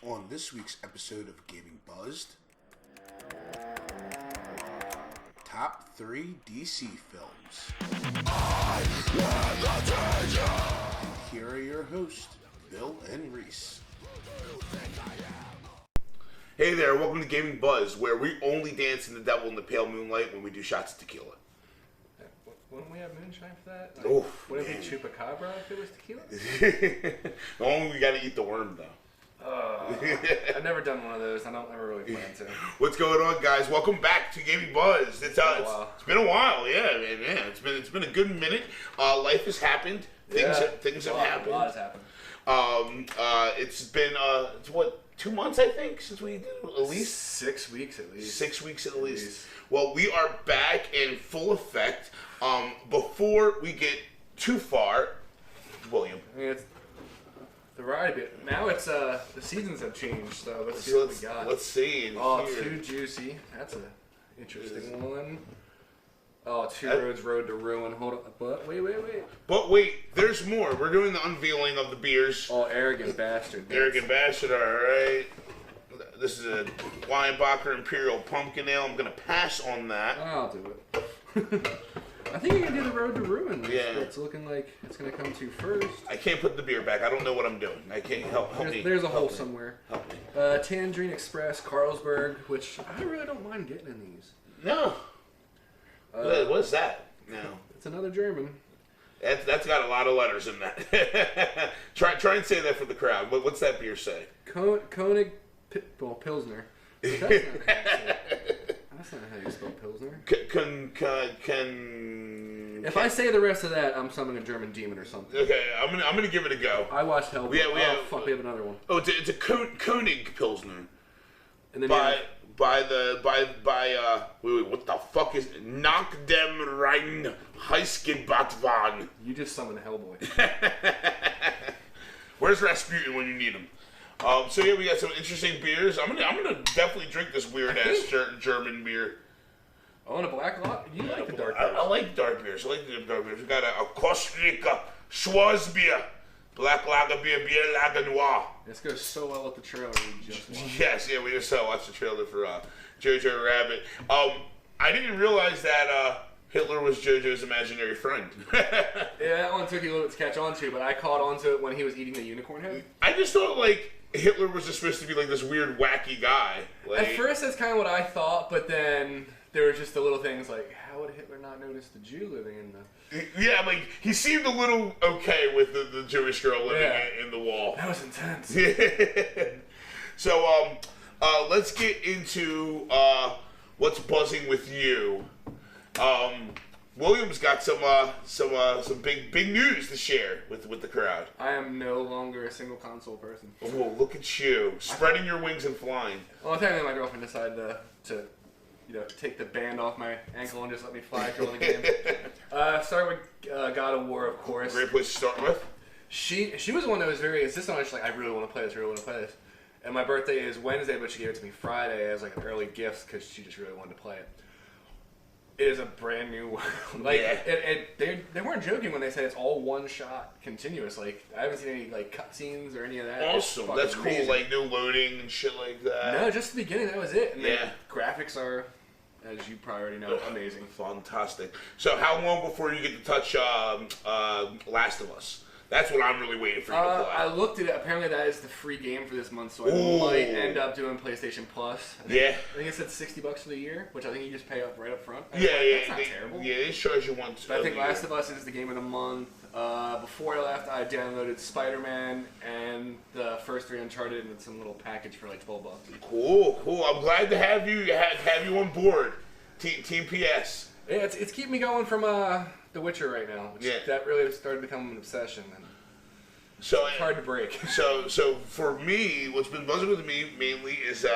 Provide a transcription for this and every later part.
On this week's episode of Gaming Buzzed, Top 3 DC films. And here are your hosts, Bill and Reese. Hey there, welcome to Gaming Buzz, where we only dance in the devil in the pale moonlight when we do shots of tequila. Wouldn't we have moonshine for that? Like, Oof, would it be chupacabra if it was tequila? Only we gotta eat the worm, though. I've never done one of those. I don't ever really plan to. What's going on, guys? Welcome back to Gaming Buzz. It's been a while, yeah, man. Yeah, it's been a good minute. Life has happened. Things have happened. A lot has happened. It's been it's what, 2 months, I think, since we did at least 6 weeks at least. 6 weeks at least. Well, we are back in full effect. Before we get too far, William. I mean, it's the ride bit. Now it's the seasons have changed, so let's see what we got. Let's see. Here. Too juicy. That's a interesting one. Oh, Two Roads Road to Ruin. Hold up, but wait. But wait, there's more. We're doing the unveiling of the beers. Oh, Arrogant Bastard. Arrogant Bastard, alright. This is a Weinbacher Imperial Pumpkin Ale. I'm going to pass on that. I'll do it. I think you can do the Road to Ruin. Yeah. It's looking like it's going to come to first. I can't put the beer back. I don't know what I'm doing. I can't help me. There's a hole somewhere. Help me. Tangerine Express, Carlsberg, which I really don't mind getting in these. No. What's that? No. It's another German. That's got a lot of letters in that. Try and say that for the crowd. What's that beer say? Koenig Pilsner. That's not how you spell Pilsner. If I say the rest of that, I'm summoning a German demon or something. Okay, I'm gonna give it a go. I watched Hellboy. We have another one. Oh, it's a Koenig Pilsner. And then wait, what the fuck is Nach dem Rhein Heißgebatwan? You just summoned Hellboy. Where's Rasputin when you need him? So yeah, we got some interesting beers. I'm gonna definitely drink this weird ass German beer. Oh, and a black lot? You like the dark beers. I like dark beers. We got a Kostnica Schwarzbier, black lager beer, beer lager noir. This goes so well with the trailer we just watched. Yes, yeah, we just watched the trailer for Jojo Rabbit. I didn't realize that Hitler was JoJo's imaginary friend. Yeah, that one took you a little bit to catch on to, but I caught on to it when he was eating the unicorn head. I just thought, like, Hitler was just supposed to be, like, this weird, wacky guy. Like, at first, that's kind of what I thought, but then there were just the little things like, how would Hitler not notice the Jew living in the... Yeah, like, he seemed a little okay with the Jewish girl living in the wall. That was intense. So, let's get into what's buzzing with you. William's got some big news to share with the crowd. I am no longer a single console person. Oh, look at you, spreading your wings and flying. Well, technically my girlfriend decided to take the band off my ankle and just let me fly during the game. Start with God of War, of course. Great place to start with. She was the one that was very insistent on it. She's like, I really want to play this, And my birthday is Wednesday, but she gave it to me Friday as like an early gift because she just really wanted to play it. It is a brand new world. They weren't joking when they said it's all one shot, continuous. Like, I haven't seen any like cutscenes or any of that. Awesome, that's cool. Amazing. Like no loading and shit like that. No, just the beginning. That was it. And the graphics are, as you probably already know, amazing. Fantastic. So, how long before you get to touch Last of Us? That's what I'm really waiting for you to play. I looked at it. Apparently, that is the free game for this month, so I might end up doing PlayStation Plus. I think it said $60 for the year, which I think you just pay up right up front. That's not terrible. Yeah, it shows you once. But I think Last of Us is the game of the month. Before I left, I downloaded Spider-Man and the first 3 Uncharted and some little package for like $12. Cool. I'm glad to have you on board. Team PS. Yeah, it's keeping me going from The Witcher right now. That really started to become an obsession. And so it's hard to break. So for me, what's been buzzing with me mainly is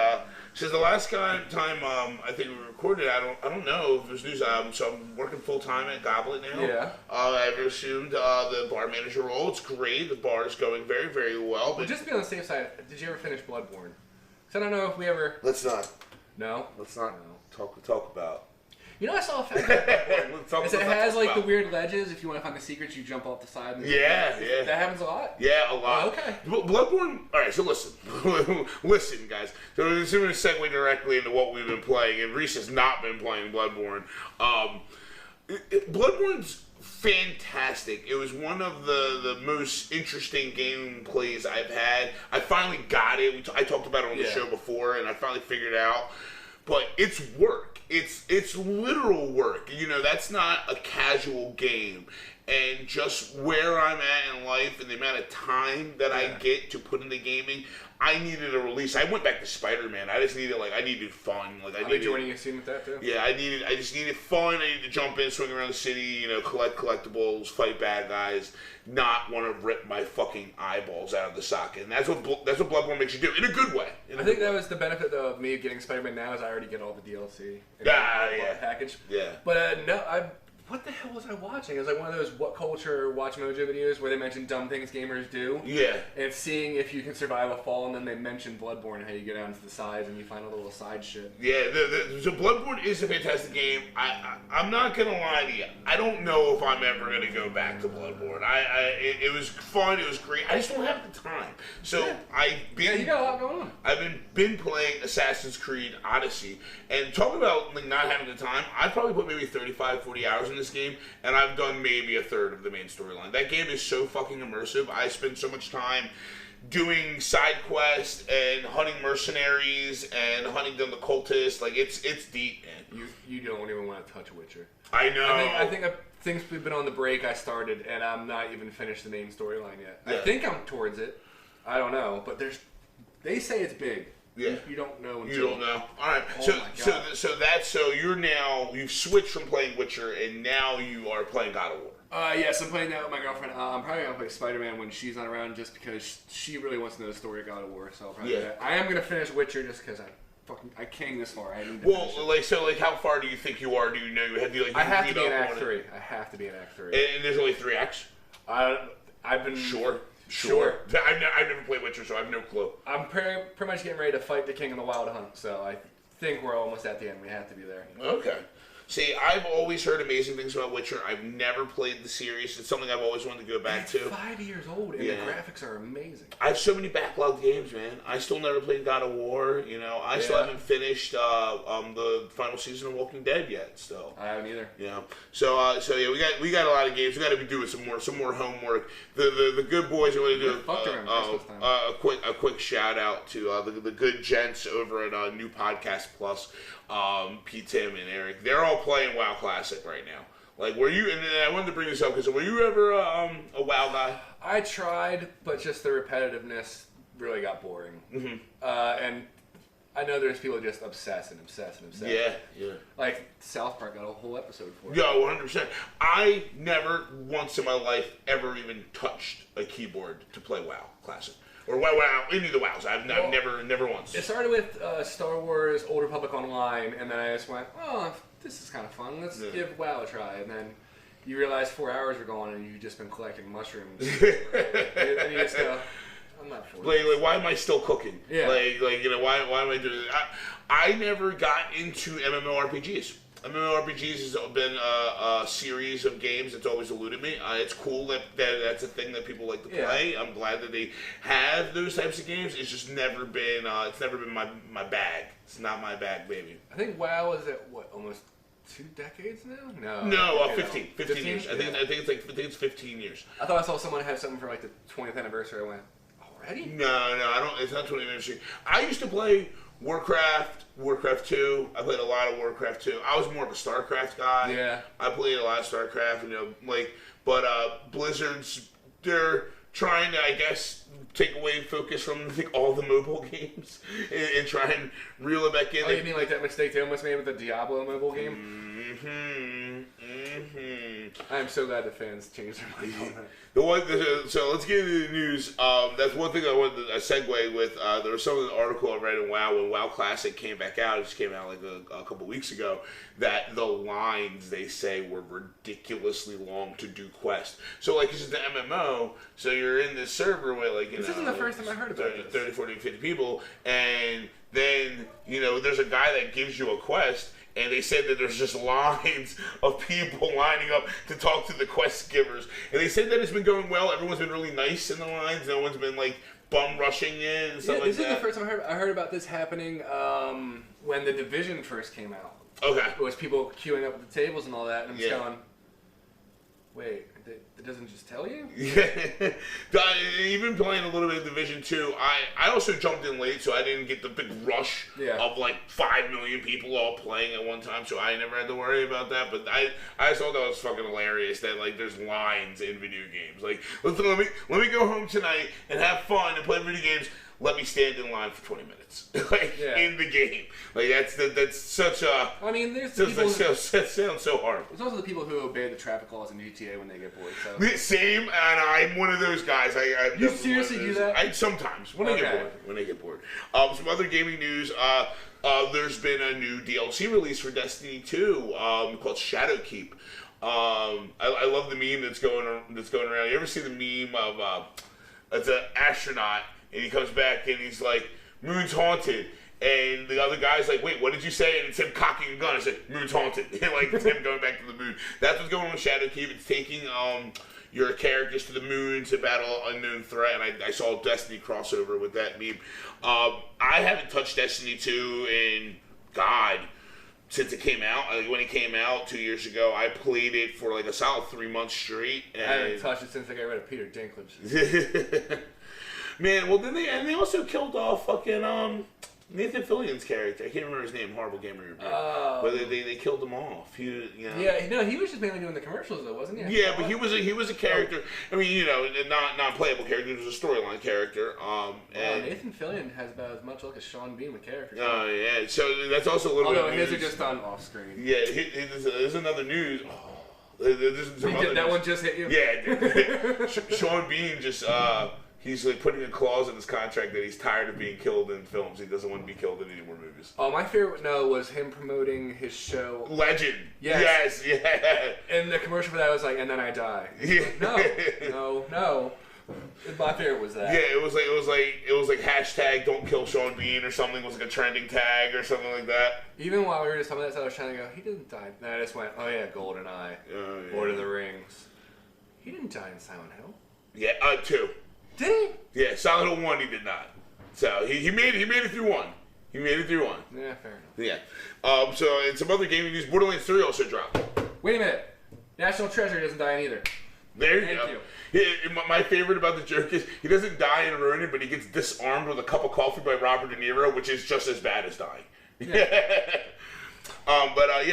since the last time I think we recorded, I don't know if there's news. So I'm working full time at Goblet now. Yeah. I've assumed the bar manager role. It's great. The bar is going very, very well. But just to be on the safe side, did you ever finish Bloodborne? Because I don't know if we ever. Let's not. No. Let's not talk about. You know, I saw a fact about Bloodborne. It has like the about. weird ledges. If you want to find the secrets, you jump off the side. And Yeah. That happens a lot. Yeah, a lot. Oh, okay. Bloodborne. All right, so listen, listen, guys. So we're just going to segue directly into what we've been playing, and Reese has not been playing Bloodborne. Bloodborne's fantastic. It was one of the most interesting gameplays I've had. I finally got it. I talked about it on the show before, and I finally figured it out. But it's work. It's literal work. You know, that's not a casual game. And just where I'm at in life and the amount of time that I get to put into gaming, I needed a release. I went back to Spider-Man. I just needed I needed fun. I'll be joining you soon with that too. Yeah, I just needed fun. I needed to jump in, swing around the city, you know, collect collectibles, fight bad guys, not want to rip my fucking eyeballs out of the socket. And that's what Bloodborne makes you do in a good way. I think that was the benefit though of me getting Spider-Man now is I already get all the DLC. Package. Yeah. But no, what the hell was I watching? It was like one of those What Culture Watch Mojo videos where they mention dumb things gamers do. Yeah. And seeing if you can survive a fall, and then they mention Bloodborne and how you get down to the sides and you find a little side shit. Yeah, so Bloodborne is a fantastic game. I'm not going to lie to you. I don't know if I'm ever going to go back to Bloodborne. It was fun. It was great. I just don't have the time. So you got a lot going on. I've been playing Assassin's Creed Odyssey. And talking about not having the time, I probably put maybe 35, 40 hours in this game, and I've done maybe a third of the main storyline. That game is so fucking immersive. I spend so much time doing side quests and hunting mercenaries and hunting down the cultists. Like it's deep, man. You don't even want to touch Witcher. I know. I think since we've been on the break, I started, and I'm not even finished the main storyline yet. Yeah. I think I'm towards it. I don't know, but they say it's big. Yeah. You don't know. You don't know. All right. Oh So you've switched from playing Witcher and now you are playing God of War. Yes, I'm playing that with my girlfriend. I'm probably gonna play Spider-Man when she's not around, just because she really wants to know the story of God of War. So I'll probably do that. I am gonna finish Witcher just because I came this far. I need to finish it. How far do you think you are? Do you know? I have to be in Act 3. I have to be in Act 3. And there's only 3 acts. I've been Sure. I've never played Witcher, so I have no clue. I'm pretty much getting ready to fight the King of the Wild Hunt, so I think we're almost at the end. We have to be there. Okay. See, I've always heard amazing things about Witcher. I've never played the series. It's something I've always wanted to go back to. 5 years old, and the graphics are amazing. I have so many backlogged games, man. I still never played God of War. You know, I still haven't finished the final season of Walking Dead yet. Still, I haven't either. Yeah. So yeah, we got a lot of games. We got to be doing some more homework. The good boys are going to do a quick shout out to the good gents over at New Podcast Plus. Pete, Tim, and Eric, they're all playing WoW Classic right now. Like, were you? And I wanted to bring this up because were you ever a WoW guy? I tried, but just the repetitiveness really got boring. Mm-hmm. And I know there's people just obsess. Yeah. Like South Park got a whole episode for it. Yeah, 100%. I never once in my life ever even touched a keyboard to play WoW Classic. Or WoW, any of the WoWs. I've never once. It started with Star Wars Old Republic Online, and then I just went, oh, this is kind of fun. Let's give WoW a try. And then you realize 4 hours are gone, and you've just been collecting mushrooms. And you just go, I'm not for like, why am I still cooking? Yeah. Like you know, why am I doing this? I never got into MMORPGs. MMORPGs has been a series of games that's always eluded me. It's cool that that's a thing that people like to play. Yeah. I'm glad that they have those types of games. It's just never been my bag. It's not my bag, baby. I think WoW is at almost 2 decades now? No, 15 years. I think it's 15 years. I thought I saw someone have something for like the 20th anniversary. I went, already? No, I don't. It's not 20th anniversary. I used to play Warcraft 2. I played a lot of Warcraft 2. I was more of a StarCraft guy. Yeah. I played a lot of StarCraft, but Blizzard's, they're trying to, I guess, take away focus from all the mobile games and try and reel it back in. Oh, you mean like that mistake they almost made with the Diablo mobile game? I'm so glad the fans changed their mind on that. So let's get into the news. That's one thing I wanted to segue with. There was some of the article I read in WoW when WoW Classic came back out. It just came out like a couple weeks ago. That the lines, they say, were ridiculously long to do quests. So like, this is the MMO. So you're in this server with this isn't the first time I heard about 30, 40, 50 people, and then there's a guy that gives you a quest. and they said that there's just lines of people lining up to talk to the quest givers. And they said that it's been going well. Everyone's been really nice in the lines. No one's been like bum rushing in and stuff like that. This is the first time I heard about this happening when The Division first came out. Okay. It was people queuing up at the tables and all that, and I'm just going, wait, it doesn't just tell you? Yeah. Even playing a little bit of Division 2, I also jumped in late, so I didn't get the big rush of like 5 million people all playing at one time, so I never had to worry about that. But I thought that was fucking hilarious that like there's lines in video games. Like, let me go home tonight and have fun and play video games. Let me stand in line for 20 minutes, in the game. Like that's such a. I mean, there's that people. That sounds so horrible. There's also the people who obey the trappic laws in GTA when they get bored. So. Same, and I'm one of those guys. You seriously do that? I sometimes when I get bored. Some other gaming news. There's been a new DLC release for Destiny 2 called Shadowkeep. I love the meme that's going around. You ever see the meme of it's an astronaut? And he comes back and he's like, "Moon's haunted." And the other guy's like, "Wait, what did you say?" And it's him cocking a gun. I said, "Moon's haunted." And like it's him going back to the moon. That's what's going on with Shadowkeep. It's taking your characters to the moon to battle an unknown threat. And I saw a Destiny crossover with that meme. I haven't touched Destiny 2 in since it came out. Like when it came out 2 years ago, I played it for like a solid 3 months straight. And I haven't touched it since I got rid of Peter Dinklage. Man, well, they also killed off fucking Nathan Fillion's character. I can't remember his name. Horrible gamer. But they killed him off. Yeah, no, he was just mainly doing the commercials though, wasn't he? Yeah, but he was a character. I mean, not playable character. He was a storyline character. And Nathan Fillion has about as much luck as Sean Bean with characters. Oh yeah, so that's also a little bit. Although his are just on off screen. Yeah, there's another news. That one just hit you. Yeah, Sean Bean just. He's like putting a clause in his contract that he's tired of being killed in films. He doesn't want to be killed in any more movies. Oh, my favorite was him promoting his show. Legend. Yes. Yeah. And the commercial for that was like, "And then I die." Like, no. My favorite was that. Yeah, it was like hashtag don't kill Sean Bean or something. It was like a trending tag or something like that. Even while we were just talking about that, I was trying to go, he didn't die. And I just went, oh yeah, GoldenEye, Lord of the Rings. He didn't die in Silent Hill. Yeah, 2. Did he? Yeah, Silent Hill 1 he did not. So he made it through 1. He made it through 1. Yeah, fair enough. Yeah. So in some other gaming news, Borderlands 3 also dropped. Wait a minute. National Treasure doesn't die in either. There you go. Yeah, my favorite about the joke is he doesn't die in Ronin, but he gets disarmed with a cup of coffee by Robert De Niro, which is just as bad as dying. Yeah.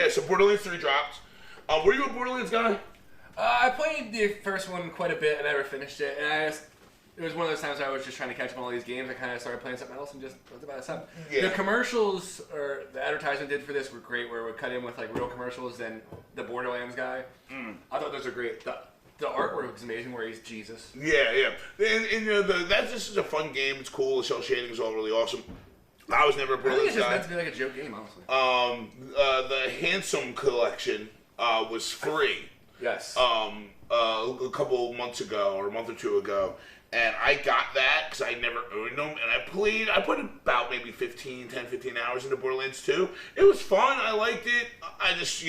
So Borderlands 3 dropped. Were you a Borderlands guy? I played the first one quite a bit. I never finished it, and it was one of those times where I was just trying to catch up on all these games. I kind of started playing something else and just was about to stop. Yeah. The commercials or the advertisement did for this were great, where it would cut in with like real commercials and the Borderlands guy. I thought those were great. The artwork was amazing, where he's Jesus. Yeah. And that's just a fun game. It's cool. The cell shading is all really awesome. I was never a Borderlands guy. I think it's just meant to be like a joke game, honestly. The Handsome collection was free. Yes. A couple months ago or a month or two ago. And I got that because I never owned them, and I put about maybe 10, 15 hours into Borderlands 2. It was fun. I liked it. I just,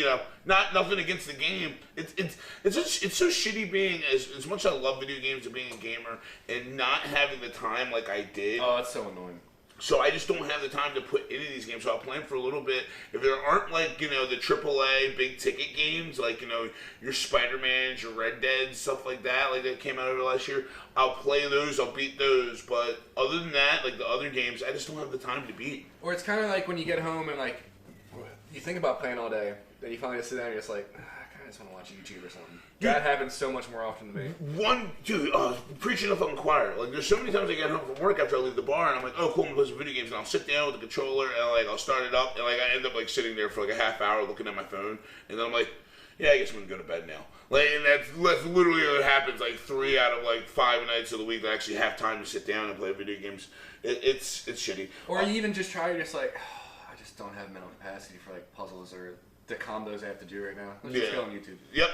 nothing against the game. It's so shitty being as much as I love video games and being a gamer and not having the time like I did. Oh, that's so annoying. So I just don't have the time to put into these games. So I'll play them for a little bit. If there aren't like, the AAA big ticket games, like, your Spider-Mans, your Red Dead, stuff like that came out over last year, I'll play those, I'll beat those. But other than that, like the other games, I just don't have the time to beat. Or it's kind of like when you get home and like, you think about playing all day, then you finally just sit down and you're just like, I just want to watch YouTube or something. That happens so much more often to me. Preaching to fucking choir. Like, there's so many times I get home from work after I leave the bar, and I'm like, oh, cool, I'm gonna play some video games, and I'll sit down with the controller, and I'll start it up, and I end up sitting there for a half hour looking at my phone, and then I'm like, yeah, I guess I'm gonna go to bed now. And that's literally what happens. 3 out of 5 nights of the week that I actually have time to sit down and play video games. It's shitty. Or you even just try, you're just like, I just don't have mental capacity for puzzles or the combos I have to do right now. Let's just go on YouTube. Yep.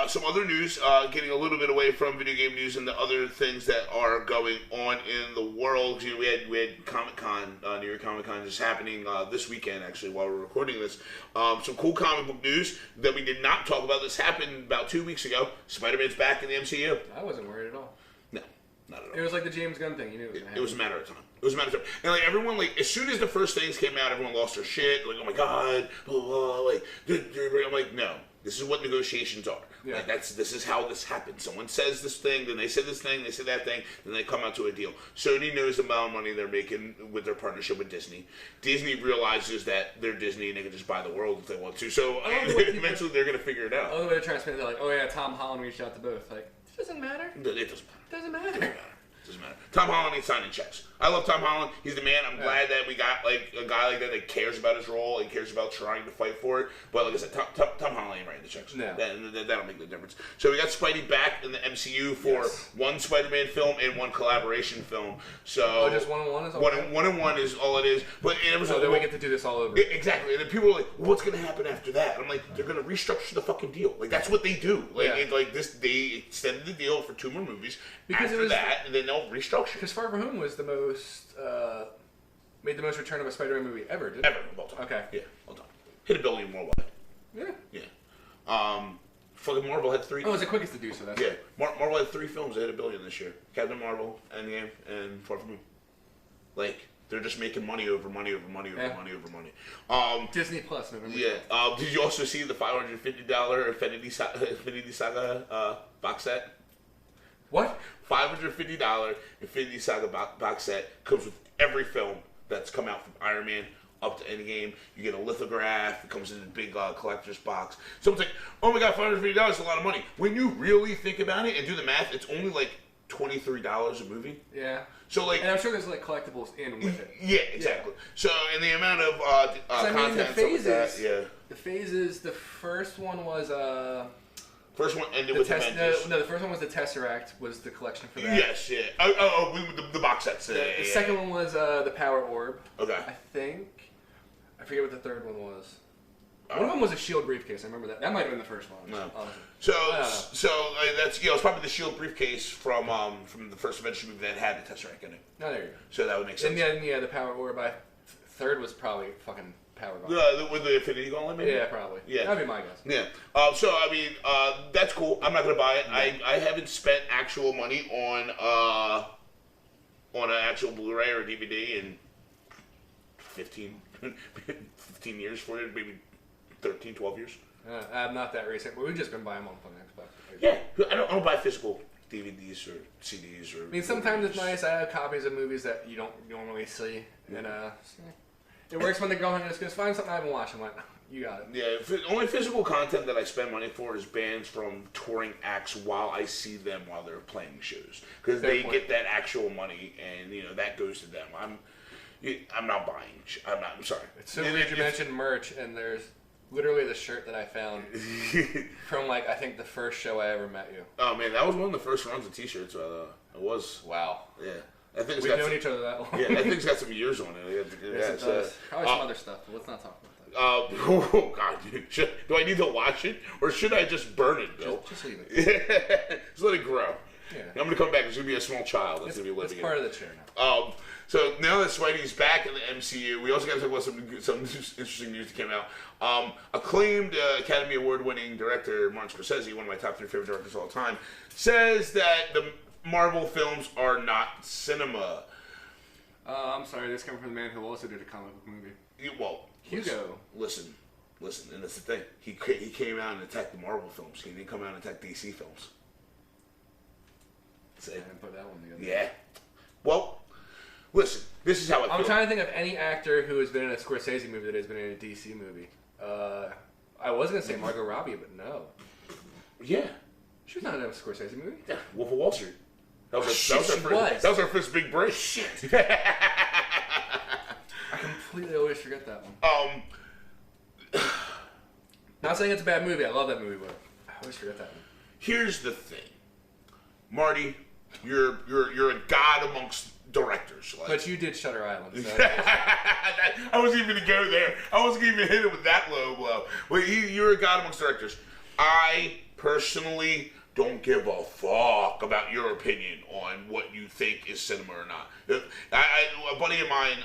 Some other news, getting a little bit away from video game news and the other things that are going on in the world. You know, we had Comic-Con, New York Comic-Con just happening this weekend, actually, while we're recording this. Some cool comic book news that we did not talk about. This happened about 2 weeks ago. Spider-Man's back in the MCU. I wasn't worried at all. No, not at all. It was like the James Gunn thing. You knew it was going to happen. It was a matter of time. It was a matter of time. And like everyone, like as soon as the first things came out, everyone lost their shit. Like, oh my god, blah blah blah. Like, I'm like, no. This is what negotiations are. Yeah. Like this is how this happens. Someone says this thing, then they say this thing, they say that thing, then they come out to a deal. Sony knows the amount of money they're making with their partnership with Disney. Disney realizes that they're Disney and they can just buy the world if they want to. So eventually they're going to figure it out. Oh, the way they're trying to spin it, they're like, oh yeah, Tom Holland reached out to both. Like, it doesn't matter. It doesn't matter. Doesn't matter. Doesn't matter. Tom Holland ain't signing checks. I love Tom Holland. He's the man. I'm glad that we got like a guy like that that cares about his role and cares about trying to fight for it. But like I said, Tom Holland ain't writing the checks. No. That'll make the difference. So we got Spidey back in the MCU for one Spider-Man film and one collaboration film. So just one and one is all one is all it is. But it was then we get to do this all over. Exactly. And then people are like, well, "What's going to happen after that?" And I'm like, "They're going to restructure the fucking deal. Like that's what they do. Like they extended the deal for 2 more movies. Because after that, and then they'll restructure. Because Far From Home was the most made the most return of a Spider-Man movie ever, didn't it? Ever of all time. Okay. Yeah, all time. Hit $1 billion worldwide. Yeah. Yeah. Fucking Marvel had 3. Oh, it was the quickest to do so. That's Marvel had 3 films that hit $1 billion this year: Captain Marvel, Endgame, and Far From Home. Like they're just making money over money over money over money over money. Disney Plus, November. Yeah. Did you also see the $550 Infinity Saga box set? What? $550 Infinity Saga box set comes with every film that's come out from Iron Man up to Endgame. You get a lithograph. It comes in a big collector's box. Someone's like, oh my god, $550 is a lot of money. When you really think about it and do the math, it's only like $23 a movie. Yeah. So like, and I'm sure there's like collectibles in with it. Yeah, exactly. Yeah. So, and the amount of content. The phases. Yeah. The phases. The first one was First one ended with Avengers. No, the first one was the Tesseract, was the collection for that. Yes, yeah. The box sets. The second one was the Power Orb. Okay. I think. I forget what the third one was. One of them was a shield briefcase. I remember that. That might have been the first one. No. So that's it's probably the shield briefcase from the first Avengers movie that had the Tesseract in it. Oh, there you go. So that would make sense. And the Power Orb. Third was probably fucking Power Gauntlet. With the Infinity Gauntlet, maybe? Yeah, probably. Yeah. That'd be my guess. Yeah. So, I mean, that's cool. I'm not going to buy it. Yeah. I haven't spent actual money on an actual Blu-ray or DVD in 15 years for it, maybe 13, 12 years. I'm not that recent, but we've just been buying them on Xbox. Yeah. I don't buy physical DVDs or CDs or... I mean, sometimes it's nice. I have copies of movies that you don't normally see, and it works when they go and just find something I haven't watched. I'm like, you got it. Yeah, only physical content that I spend money for is bands from touring acts while I see them while they're playing shows. Because they get that actual money, and, that goes to them. I'm not buying. I'm sorry. It's so weird you mentioned merch, and there's literally the shirt that I found from, I think the first show I ever met you. Oh, man, that was one of the first runs of T-shirts. It was. Wow. Yeah. I think we've known each other that long. Yeah, I think it's got some years on it. Yes, it does. Probably some other stuff, but let's not talk about that. Oh, God, dude. Do I need to watch it, or should I just burn it, Bill? Just leave it. Just let it grow. Yeah. I'm going to come back. It's going to be a small child that's going to be living in it. It's part of the chair now. So now that Spidey's back in the MCU, we also got to talk about some interesting news that came out. Acclaimed Academy Award-winning director Martin Scorsese, one of my top 3 favorite directors of all time, says that the Marvel films are not cinema. I'm sorry, this comes from the man who also did a comic book movie. Well, Hugo. Listen, and that's the thing. He came out and attacked the Marvel films. He didn't come out and attack DC films. I didn't put that one together. Yeah. Well, listen, this is how I'm trying to think of any actor who has been in a Scorsese movie that has been in a DC movie. I was going to say Margot Robbie, but no. Yeah. She was not in a Scorsese movie. Yeah, Wolf of Wall Street. That was our first big break. Shit. I completely always forget that one. Not saying it's a bad movie. I love that movie, but I always forget that one. Here's the thing, Marty. You're a god amongst directors. But you did Shutter Island. So I wasn't even going to go there. I wasn't even hit it with that low blow. Well, you're a god amongst directors. I personally don't give a fuck about your opinion on what you think is cinema or not. A buddy of mine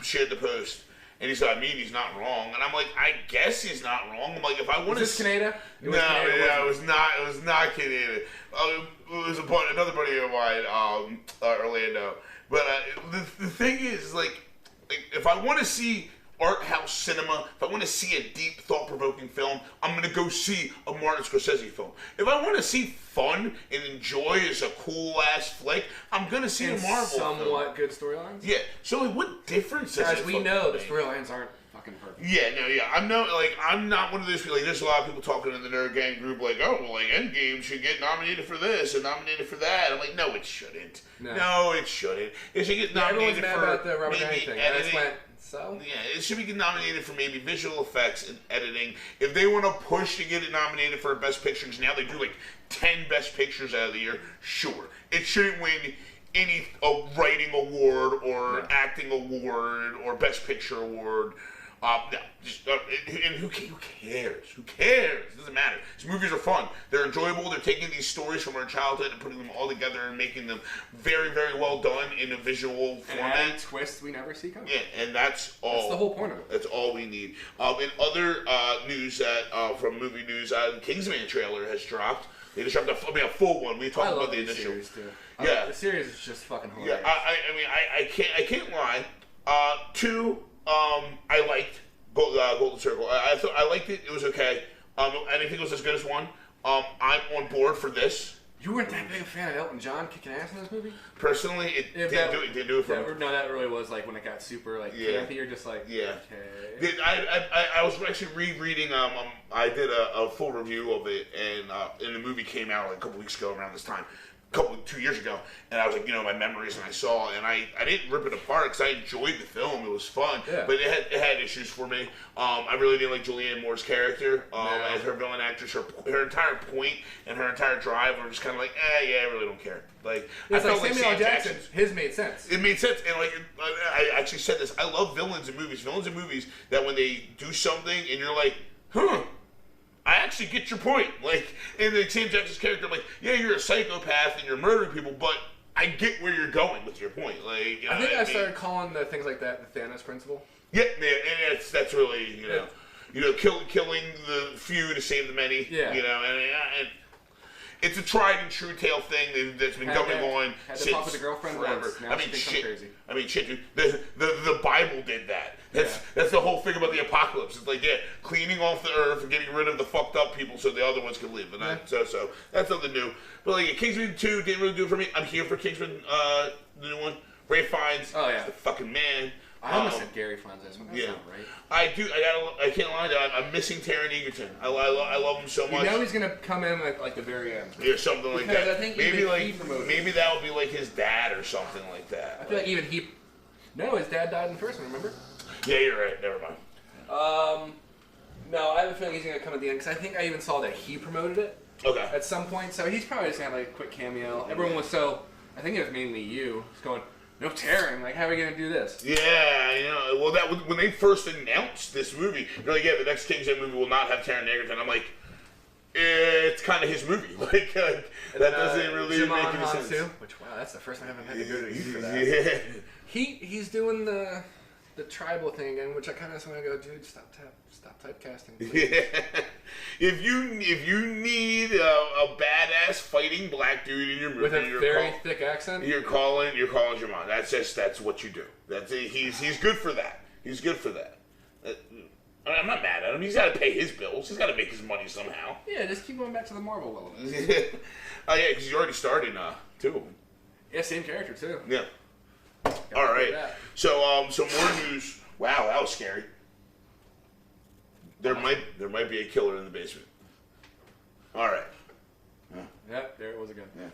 shared the post, and he said, I mean, he's not wrong. And I'm like, I guess he's not wrong. I'm like, if I want to... Is this Canada? No, it was not. It was not Canada. It was another buddy of mine, Orlando. But the thing is, like, if I want to see art house cinema, if I want to see a deep, thought-provoking film, I'm going to go see a Martin Scorsese film. If I want to see fun and enjoy as a cool-ass flick, I'm going to see a Marvel film. Somewhat good storylines? Yeah. So, like, what difference does it Guys, we know the storylines aren't fucking perfect. Yeah. I'm not one of those people. Like, there's a lot of people talking in the Nerd Gang group, like, oh, well, like, Endgame should get nominated for this and nominated for that. I'm like, no, it shouldn't. No, it shouldn't. It should get nominated mad for about the Robert Downey thing. editing. So? Yeah, it should be nominated for maybe visual effects and editing. If they want to push to get it nominated for Best Pictures, now they do like 10 Best Pictures out of the year, sure. It shouldn't win any writing award or acting award or Best Picture award. And who cares? Who cares? It doesn't matter. These movies are fun. They're enjoyable. They're taking these stories from our childhood and putting them all together and making them very, very well done in a visual format. And twists we never see coming. Yeah, and that's all. That's the whole point of it. That's all we need. In other news that from movie news, the Kingsman trailer has dropped. They just dropped a full one. We talked about the initial. Series too. Yeah, the series is just fucking hilarious. Yeah, I can't lie. Two. I liked Golden Circle. I liked it. It was okay. I didn't think it was as good as one. I'm on board for this. You weren't that big a fan of Elton John kicking ass in this movie? Personally, it didn't do it for me. No, that really was like when it got super like campy. You're just like, okay. I was actually rereading. I did a full review of it, and the movie came out like a couple weeks ago around this time. 2 years ago, and I was like, my memories, and I saw, and I didn't rip it apart because I enjoyed the film. It was fun, but it had issues for me. I really didn't like Julianne Moore's character as her villain actress. Her entire point and her entire drive were just kind of like, I really don't care. Like, it's like Samuel L. Jackson. His made sense. It made sense, and like I actually said this. I love villains in movies. Villains in movies that when they do something and you're like, I actually get your point. Like, in the Sam Jackson's character, I'm like, yeah, you're a psychopath and you're murdering people, but I get where you're going with your point. Like, I think I started calling the things like that the Thanos principle. Yeah, and that's really, killing the few to save the many. Yeah. And it's a tried and true tale thing that's been going on since talk with a girlfriend forever. Once. Now shit. Crazy. Shit, dude. The Bible did that. That's the whole thing about the apocalypse. It's like, cleaning off the earth and getting rid of the fucked up people so the other ones can live. And so that's nothing new. But like Kingsman 2 didn't really do it for me. I'm here for Kingsman, the new one. Ray Fiennes, he's the fucking man. I almost said Gary Fiennes. That's not right. I do. I can't lie. I'm missing Taron Egerton. I love him so much. You know he's gonna come in at like the very end. Yeah, something like that. I think maybe that would be like his dad or something like that. I feel like even he. No, his dad died in the first one. Remember? Yeah, you're right. Never mind. No, I have a feeling he's gonna come at the end because I think I even saw that he promoted it. Okay. At some point, so he's probably just gonna have like a quick cameo. Everyone was so. I think it was mainly you. Just going. No tearing. Like, how are we gonna do this? Yeah, well, that when they first announced this movie, they're like, the next Kingsman movie will not have Taron Egerton. I'm like, it's kind of his movie. Like that doesn't really make any sense. Too, which that's the first time I haven't had to go to you for that. Yeah. He's doing the tribal thing again, which I kind of want to go, dude, stop typecasting. Please. Yeah. If you need a badass fighting black dude in your movie with a very thick accent, you're calling Jamon. That's what you do. He's good for that. He's good for that. I'm not mad at him. He's got to pay his bills. He's got to make his money somehow. Yeah, just keep going back to the Marvel level. Because you already started two of them. Yeah, same character too. Yeah. All right. So more news. Wow, that was scary. There might be a killer in the basement. All right. Yep, there it was again. Yeah.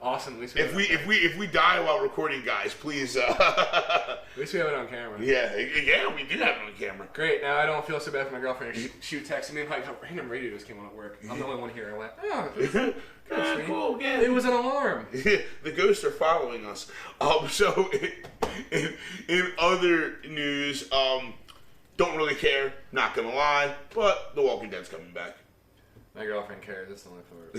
Awesome. At least if we die while recording, guys, please. At least we have it on camera. Yeah, we do have it on camera. Great. Now I don't feel so bad for my girlfriend. She would text me like, random radio just came on at work. I'm the only one here. I went, cool. Yeah. It was an alarm. The ghosts are following us. So in other news, don't really care. Not gonna lie, but The Walking Dead's coming back. My girlfriend cares. That's the only part.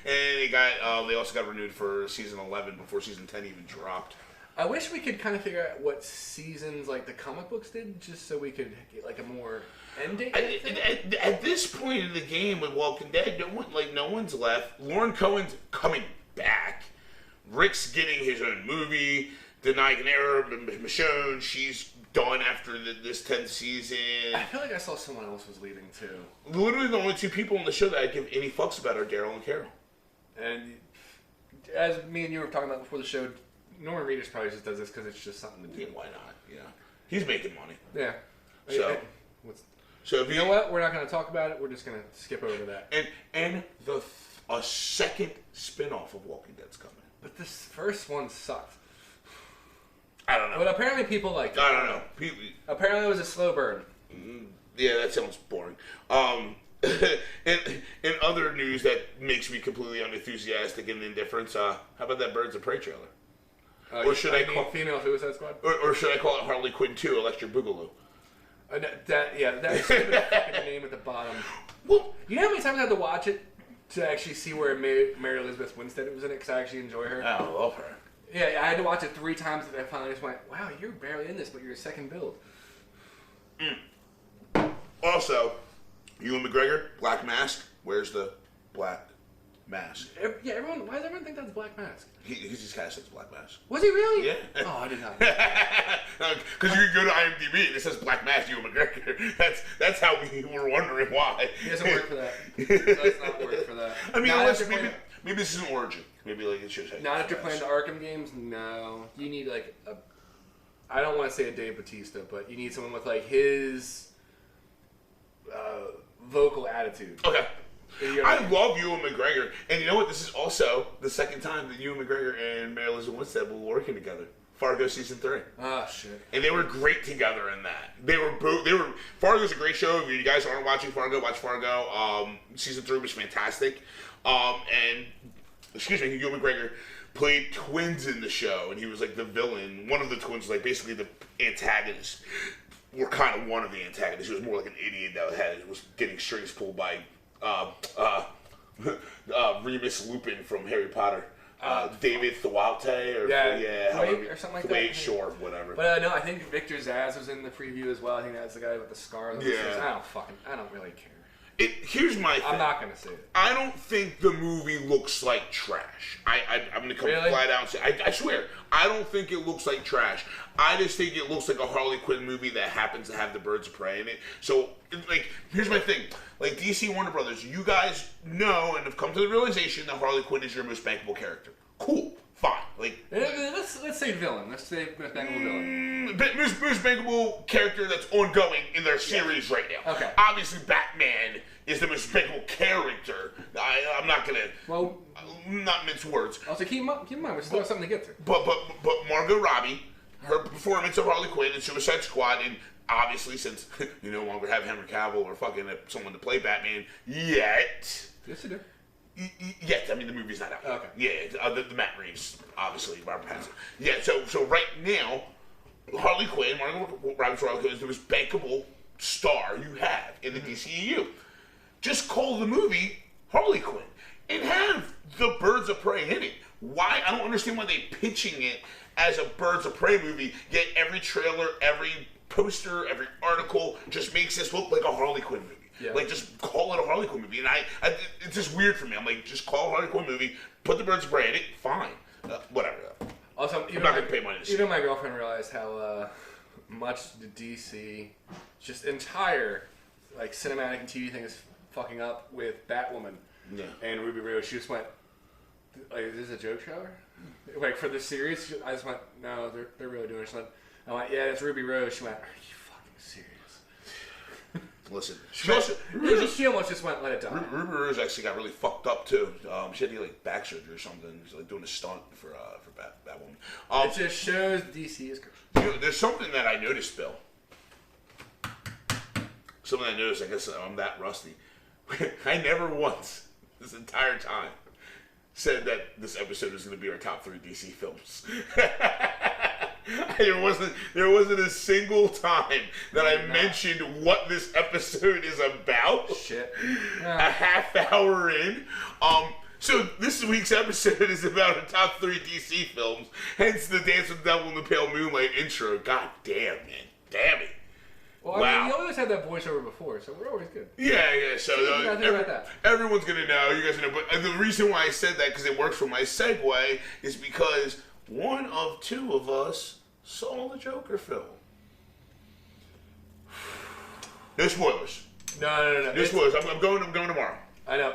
And they also got renewed for season 11 before season 10 even dropped. I wish we could kind of figure out what seasons like the comic books did, just so we could get like a more end date. At this point in the game with Walking Dead, no one's left. Lauren Cohen's coming back. Rick's getting his own movie. Denai Michonne, she's done after this 10th season. I feel like I saw someone else was leaving too. Literally the only two people on the show that I give any fucks about are Daryl and Carol. And as me and you were talking about before the show, Norman Reedus probably just does this because it's just something to do. Yeah, why not? Yeah, he's making money. Yeah. So if you know what? We're not going to talk about it. We're just going to skip over that. And a second spin-off of Walking Dead's coming. But this first one sucked. I don't know. But apparently people liked it. I don't know. Apparently it was a slow burn. Yeah, that sounds boring. In other news that makes me completely unenthusiastic and indifferent, how about that Birds of Prey trailer? Or should I call Female Suicide Squad? Or should I call it Harley Quinn 2, Electric Boogaloo? That stupid fucking name at the bottom. Well, you know how many times I had to watch it to actually see where Mary Elizabeth Winstead was in it? Because I actually enjoy her. I love her. Yeah, I had to watch it 3 times, and I finally just went, wow, you're barely in this, but you're a second build. Also, Ewan McGregor, Black Mask. Where's the Black Mask? Yeah, why does everyone think that's Black Mask? He's just cast as Black Mask. Was he really? Yeah. Oh, I did not. Because you can go to IMDb and it says Black Mask Ewan McGregor. That's how we were wondering why. He doesn't work for that. He does not work for that. I mean, unless maybe this is an origin. Maybe like it should say. Not after playing the Arkham games. No, you need like a. I don't want to say a Dave Bautista, but you need someone with like his vocal attitude. Okay. I love Ewan McGregor, and you know what? This is also the second time that Ewan McGregor and Mary Elizabeth Winstead were working together. Fargo season 3. Oh shit! And they were great together in that. They were both. Fargo's a great show. If you guys aren't watching Fargo, watch Fargo. Season 3 was fantastic. And Ewan McGregor played twins in the show, and he was like the villain. One of the twins was like basically the antagonist. Or kind of one of the antagonists. He was more like an idiot that was getting strings pulled by Remus Lupin from Harry Potter. David Thwaites or something like that. Sure, whatever. But no, I think Victor Zsasz was in the preview as well. I think that's the guy with the scar. Yeah. I don't really care. Here's my thing. I'm not gonna say it. I don't think the movie looks like trash. I'm gonna come flat out and say I swear I don't think it looks like trash. I just think it looks like a Harley Quinn movie that happens to have the Birds of Prey in it. So like, here's my thing. Like DC Warner Brothers, you guys know and have come to the realization that Harley Quinn is your most bankable character. Cool. Fine. Like let's say villain. Let's say most bankable villain. Most bankable character that's ongoing in their series right now. Okay. Obviously, Batman is the most bankable character. I'm not gonna not mince words. Also, keep in mind we still have something to get to. But Margot Robbie, her performance of Harley Quinn in Suicide Squad, and obviously since you no longer have Henry Cavill or fucking someone to play Batman yet. Yes, you do. Yes, I mean the movie's not out. Okay. Yeah, the Matt Reeves, obviously, Robert Pattinson. Yeah, so right now, Harley Quinn, Margot Robbie's Harley Quinn is the most bankable star you have in the DCEU. Just call the movie Harley Quinn and have the Birds of Prey in it. Why? I don't understand why they're pitching it as a Birds of Prey movie, yet every trailer, every poster, every article just makes this look like a Harley Quinn movie. Yeah. Like, just call it a Harley Quinn movie. And it's just weird for me. I'm like, just call it a Harley Quinn movie, put the Birds of Prey in it, fine. Whatever. Also, I'm not going to pay money to see it. Even my girlfriend realized how much the DC, just entire, like, cinematic and TV thing is fucking up with Batwoman and Ruby Rose. She just went, like, is this a joke show? Like, for this series? I just went, no, they're really doing it. She went, I went, yeah, it's Ruby Rose. She went, are you fucking serious? Listen, she almost just went, let it die. Ruby Rose actually got really fucked up too. She had to get like back surgery or something. She was like doing a stunt for Batwoman. It just shows DC is cursed. You know, there's something that I noticed, Bill. Something I noticed. I guess I'm that rusty. I never once, this entire time, said that this episode is going to be our top 3 DC films. There wasn't a single time that I mentioned what this episode is about. Shit. A half hour in. So this week's episode is about the top 3 DC films, hence the Dance with the Devil in the Pale Moonlight intro. God damn, man. Damn it. Well, I mean, you always had that voiceover before, so we're always good. Yeah. So everyone's going to know. You guys know. But the reason why I said that, because it works for my segue, is because one of 2 of us saw the Joker film. No spoilers. No. No spoilers. I'm going tomorrow. I know.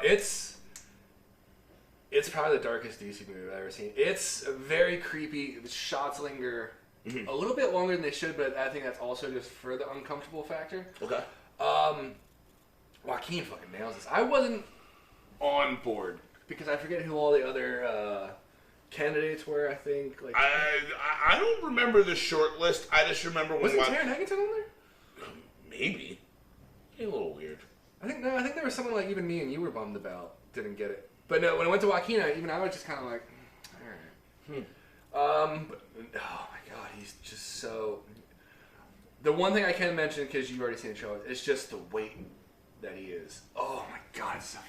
It's probably the darkest DC movie I've ever seen. It's very creepy. The shots linger a little bit longer than they should, but I think that's also just for the uncomfortable factor. Okay. Joaquin fucking nails this. I wasn't on board because I forget who all the other candidates were. I think I don't remember the short list. I just remember when wasn't Taron Egerton on there? Maybe. A little weird. I think there was someone like even me and you were bummed about didn't get it. But no, when I went to Joaquin, I was just kind of like, all right. But, oh my god, he's just so. The one thing I can mention, because you've already seen the show, is just the weight that he is. Oh my god, it's so,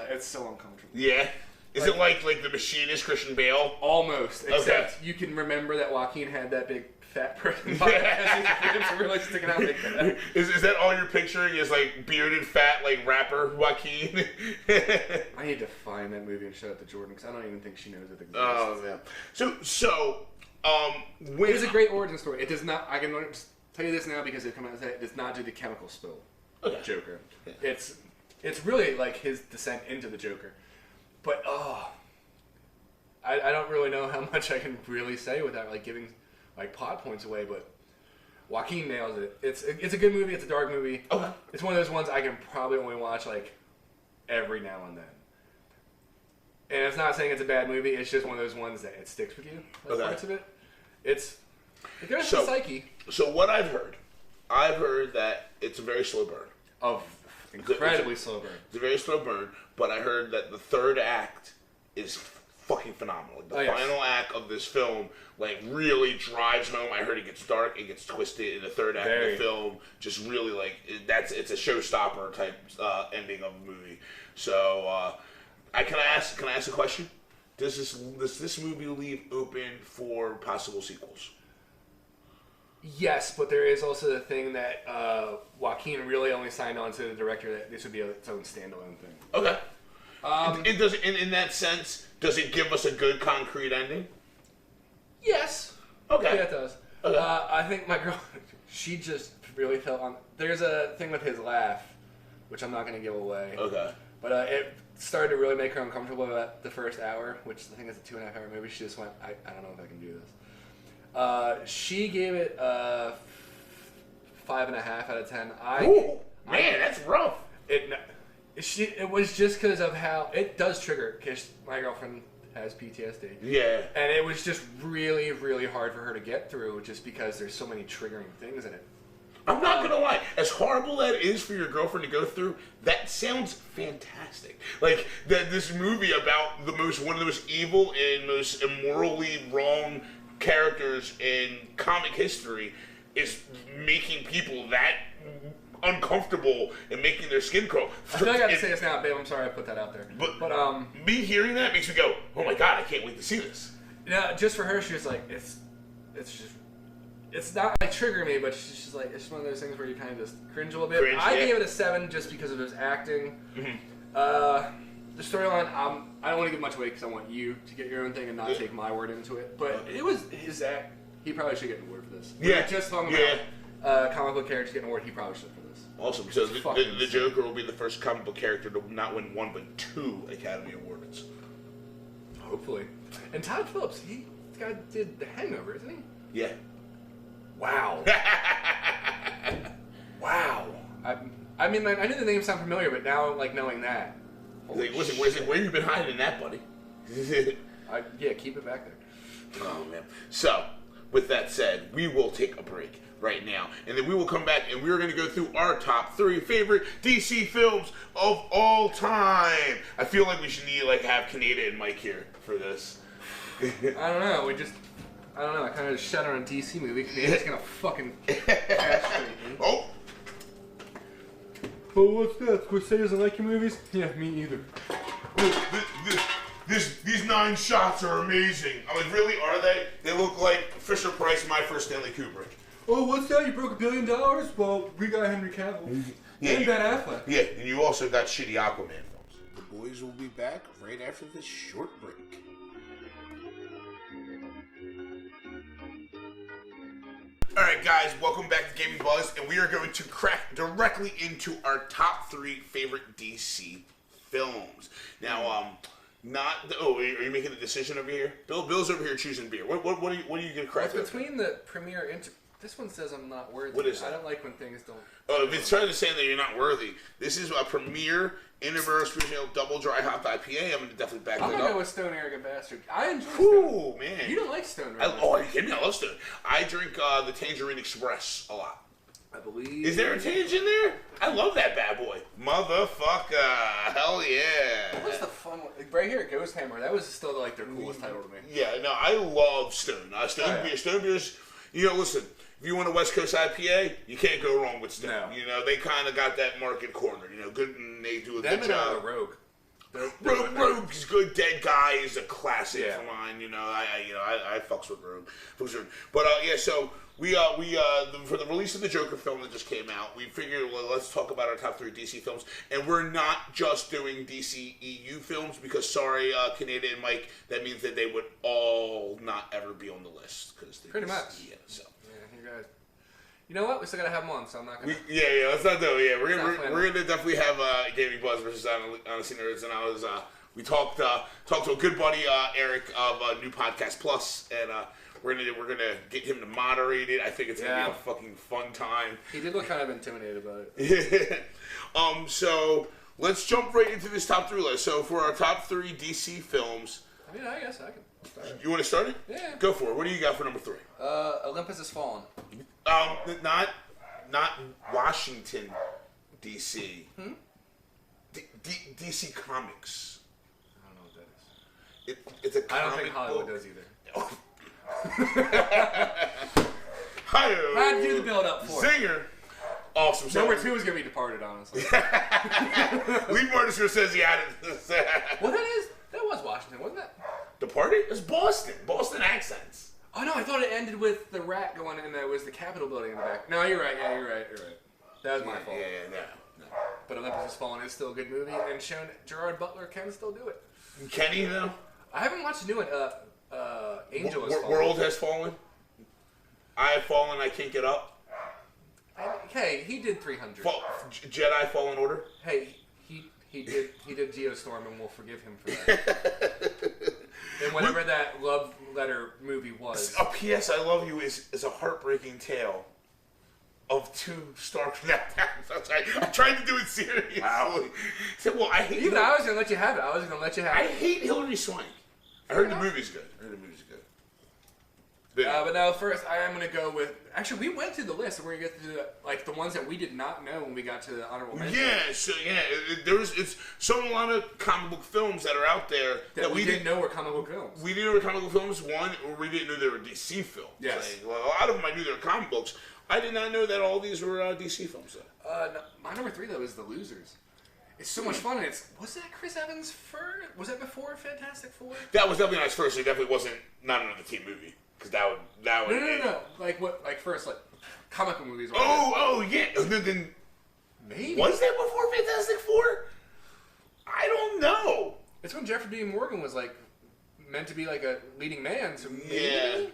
it's so uncomfortable. Yeah. Is it like The Machinist, Christian Bale? Almost, except you can remember that Joaquin had that big fat person body because his really sticking out like that. Is that all you're picturing? Is like bearded, fat, like rapper Joaquin? I need to find that movie and show it to Jordan because I don't even think she knows it exists. Oh man. So it is a great origin story. It does not. I can just tell you this now because it come out and say it does not do the chemical spill. Okay. Joker. Yeah. It's really like his descent into the Joker. But I don't really know how much I can really say without like giving like plot points away. But Joaquin nails it. It's a good movie. It's a dark movie. Okay. It's one of those ones I can probably only watch like every now and then. And it's not saying it's a bad movie. It's just one of those ones that it sticks with you. Like parts of it. It goes to the psyche. So what I've heard that it's a very slow burn. Incredibly slow burn. It's a very slow burn, but I heard that the third act is fucking phenomenal. The final act of this film, like, really drives home. I heard it gets dark, it gets twisted in the third act of the film. Just really, like, it's a showstopper type ending of the movie. So, can I ask a question? Does this movie leave open for possible sequels? Yes, but there is also the thing that Joaquin really only signed on to the director that this would be its own standalone thing. Okay. It does. In that sense, does it give us a good concrete ending? Yes. Okay. Yeah, it does. Okay. I think my girl, she just really felt on. There's a thing with his laugh, which I'm not going to give away. Okay. But it started to really make her uncomfortable about the first hour, which I think is a 2.5 hour movie. She just went, I don't know if I can do this. She gave it 5.5 out of 10. That's rough. It was just because of how it does trigger. Because my girlfriend has PTSD. Yeah. And it was just really, really hard for her to get through, just because there's so many triggering things in it. I'm not gonna lie. As horrible that is for your girlfriend to go through, that sounds fantastic. Like this movie about one of the most evil and most immorally wrong characters in comic history is making people that uncomfortable and making their skin crawl. I feel like I have to say this now, babe. I'm sorry I put that out there. But me hearing that makes me go, oh my god, I can't wait to see this. Yeah, just for her, she was like, it's not like triggering me, but she's just like, it's one of those things where you kind of just cringe a little bit. I gave it a 7 just because of his acting. Mm-hmm. The storyline, I don't want to give much away because I want you to get your own thing and not take my word into it. But it was his act. He probably should get an award for this. Yeah. We're just talking about comic book characters getting an award. He probably should for this. Awesome. So the Joker will be the first comic book character to not win 1 but 2 Academy Awards. Hopefully. And Todd Phillips, this guy did The Hangover, isn't he? Yeah. Wow. Wow. I mean, I knew the name sound familiar, but now, like, knowing that. Like, listen, where you been hiding in that, buddy? Yeah, keep it back there. Oh, man. So, with that said, we will take a break right now. And then we will come back and we're going to go through our top 3 favorite DC films of all time. I feel like we should have Kaneda and Mike here for this. I don't know. I don't know. I kind of just shut on a DC movie because it's gonna fucking castrate me. Oh. Oh, what's that? Scorsese doesn't like your movies? Yeah, me either. These 9 shots are amazing. I'm like, really? Are they? They look like Fisher Price, My First Stanley Kubrick. Oh, what's that? You broke $1 billion? Well, we got Henry Cavill. Yeah, and Ben Affleck. Yeah, and you also got shitty Aquaman films. The boys will be back right after this short break. Alright guys, welcome back to Gaming Buzz, and we are going to crack directly into our top 3 favorite DC films. Now, are you making a decision over here? Bill's over here choosing beer. What are you going to crack? It's between the premiere and... This one says I'm not worthy. What is that? I don't like when things don't... Oh, if it's trying to say that you're not worthy, this is a Premier Interverse Original Double Dry Hop IPA. I'm going to definitely back that up. I'm going to go with Stone Arrogant Bastard. I enjoy Stone. Ooh, man. You don't like Stone, right? Are you kidding me? I love Stone. I drink the Tangerine Express a lot. I believe... Is there a Tange in there? I love that bad boy. Motherfucker. Hell yeah. What was the fun one? Right here, Ghost Hammer. That was still like their coolest title to me. Yeah, no, I love Stone. Stone beers, listen, if you want a West Coast IPA, you can't go wrong with Stone. No. They kind of got that market cornered. Good, and they do a good job. Rogue. Rogue's good. Dead Guy is a classic Yeah. for mine. I fucks with Rogue. But so we for the release of the Joker film that just came out, we figured, well, let's talk about our top 3 DC films, and we're not just doing DC EU films because sorry, Canada and Mike, that means that they would all not ever be on the list Pretty much. Yeah. So. Yeah, you guys. You know what? We still gotta have them on, so I'm not gonna. Let's not do it. Yeah, we're gonna definitely have Gaming Buzz versus Honestly Nerds, and we talked to a good buddy Eric of New Podcast Plus, and we're gonna get him to moderate it. I think it's gonna be a fucking fun time. He did look kind of intimidated about it. So let's jump right into this top 3 list. So for our top 3 DC films, I mean, I guess I can start. You want to start it? Yeah. Go for it. What do you got for number 3? Olympus Has Fallen. Not Washington, DC. DC Comics. I don't know what that is. It's a comic I don't think Hollywood book. does either. Hi-yo. I had to do the build-up for it. Zinger. Awesome. So Number 2 is going to be Departed, honestly. Lee Martin says he had it. Well, that was Washington, wasn't it? Departed? It's Boston. Boston accents. Oh, no, I thought it ended with the rat going in there was the Capitol building in the back. No, you're right. Yeah, you're right. That was my fault. Yeah. But Olympus Has Fallen is still a good movie, and shown Gerard Butler can still do it. Can he, though? I haven't watched the new one. Angel Has Fallen. World Has Fallen? I Have Fallen, I Can't Get Up? Hey, he did 300. Jedi Fallen Order? Hey, he did Geostorm, and we'll forgive him for that. And whatever that love letter movie was. A P.S. I Love You is a heartbreaking tale of 2 Star Trek. I'm trying to do it seriously. Wow. Well, I hate. I was gonna let you have it. I hate Hilary Swank. I heard the movie's good. But no, first I am gonna go with. Actually, we went through the list, and we're gonna get to the ones that we did not know when we got to the honorable mention. Yeah, it's a lot of comic book films that are out there that we didn't know were comic book films. We didn't know they were comic book films. One, or we didn't know they were DC films. Yes. A lot of them I knew they were comic books. I did not know that all these were DC films. No, my number 3 though is The Losers. It's so much fun, and was that Chris Evans' first? Was that before Fantastic Four? That was definitely not his first. It definitely wasn't not another team movie. Because that would. No. Like first, comic book movies. Yeah. Then maybe. Was that before Fantastic Four? I don't know. It's when Jeffrey Dean Morgan was meant to be a leading man. So maybe. Yeah.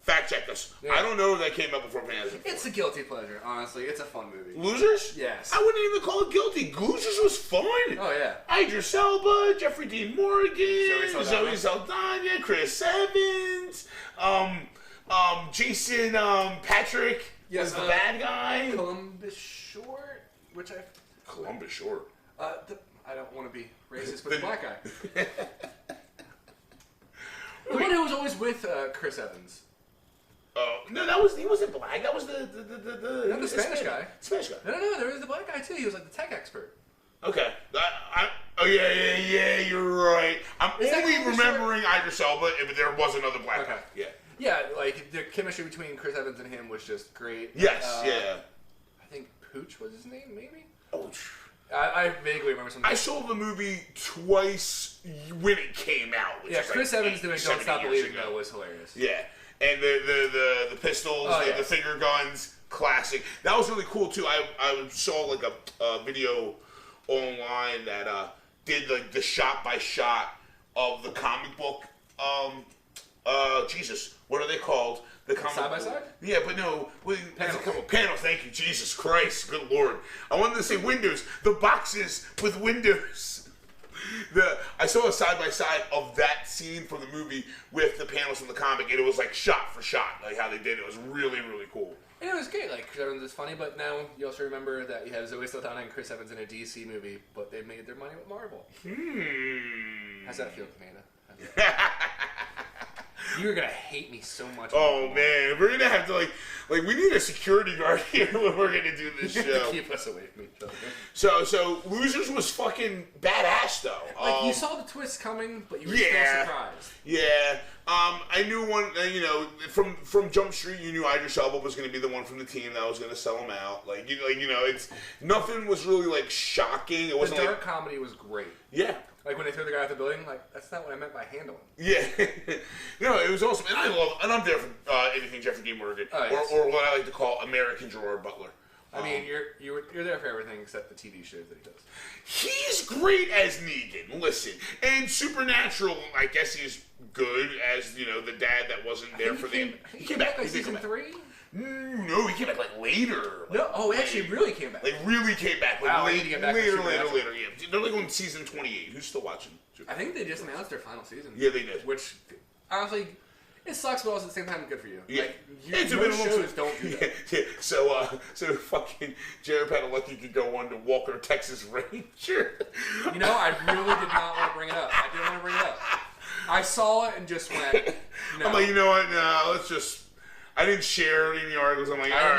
Fact check us. Yeah. I don't know if that came up before Fantastic Four. It's a guilty pleasure, honestly. It's a fun movie. Losers? Yes. I wouldn't even call it guilty. Losers was fun. Oh, yeah. Idris Elba, Jeffrey Dean Morgan, Zoe Saldana, Chris Evans, Jason Patrick was the bad guy. Columbus Short, Columbus Short. I don't want to be racist, but the black guy. The one who was always with Chris Evans. Oh no, he wasn't black. That was the Spanish guy. Spanish guy. No, there was the black guy too. He was the tech expert. Okay. Yeah, you're right. only remembering Idris Elba, but there was another black guy. Yeah. Yeah, like the chemistry between Chris Evans and him was just great. Yes, yeah. I think Pooch was his name, maybe? Oh, I vaguely remember something. I saw the movie twice when it came out. Yeah, Chris Evans doing Don't Stop Believing though was hilarious. Yeah, and the pistols, the finger guns, classic. That was really cool too. I saw like a video online that did like the shot by shot of the comic book. Jesus, what are they called? The comic side by side? Yeah, but no. Panels. Panel, thank you. Jesus Christ. Good Lord. I wanted to say windows. The boxes with windows. I saw a side by side of that scene from the movie with the panels from the comic, and it was like shot for shot, like how they did it. It was really, really cool. And it was great. Like, Chris Evans is funny, but now you also remember that you have Zoe Saldana and Chris Evans in a DC movie, but they made their money with Marvel. How's that feel, Canada? You're gonna hate me so much. Oh man, we're gonna have to like we need a security guard here when we're gonna do this show. Keep us away from each other. So Losers was fucking badass though. Like you saw the twist coming, but you were still surprised. Yeah. I knew one. From Jump Street, you knew Idris Elba was gonna be the one from the team that was gonna sell him out. It's nothing was really like shocking. It wasn't the dark comedy was great. Yeah. Like when they threw the guy out the building, like that's not what I meant by handling. Yeah, no, it was awesome, and I'm there for anything Jeffrey Dean Morgan, or what I like to call American Gerard Butler. I mean, you're there for everything except the TV shows that he does. He's great as Negan. Listen, and Supernatural, I guess he's good as the dad that wasn't there for them. He came back like season 3. No, he came back like later. No, actually, really came back. Like really came back. Like wow, later. Yeah, they're like on season 28. Who's still watching? I think they just announced their final season. Yeah, they did. Which, honestly, it sucks, but also at the same time, good for you. Yeah, like, most shows don't do that. Yeah. So fucking Jared Padalecki could go on to Walker, Texas Ranger. I really did not want to bring it up. I didn't want to bring it up. I saw it and just went. No. I'm like, you know what? No, let's just. I didn't share any of the articles. I'm like, I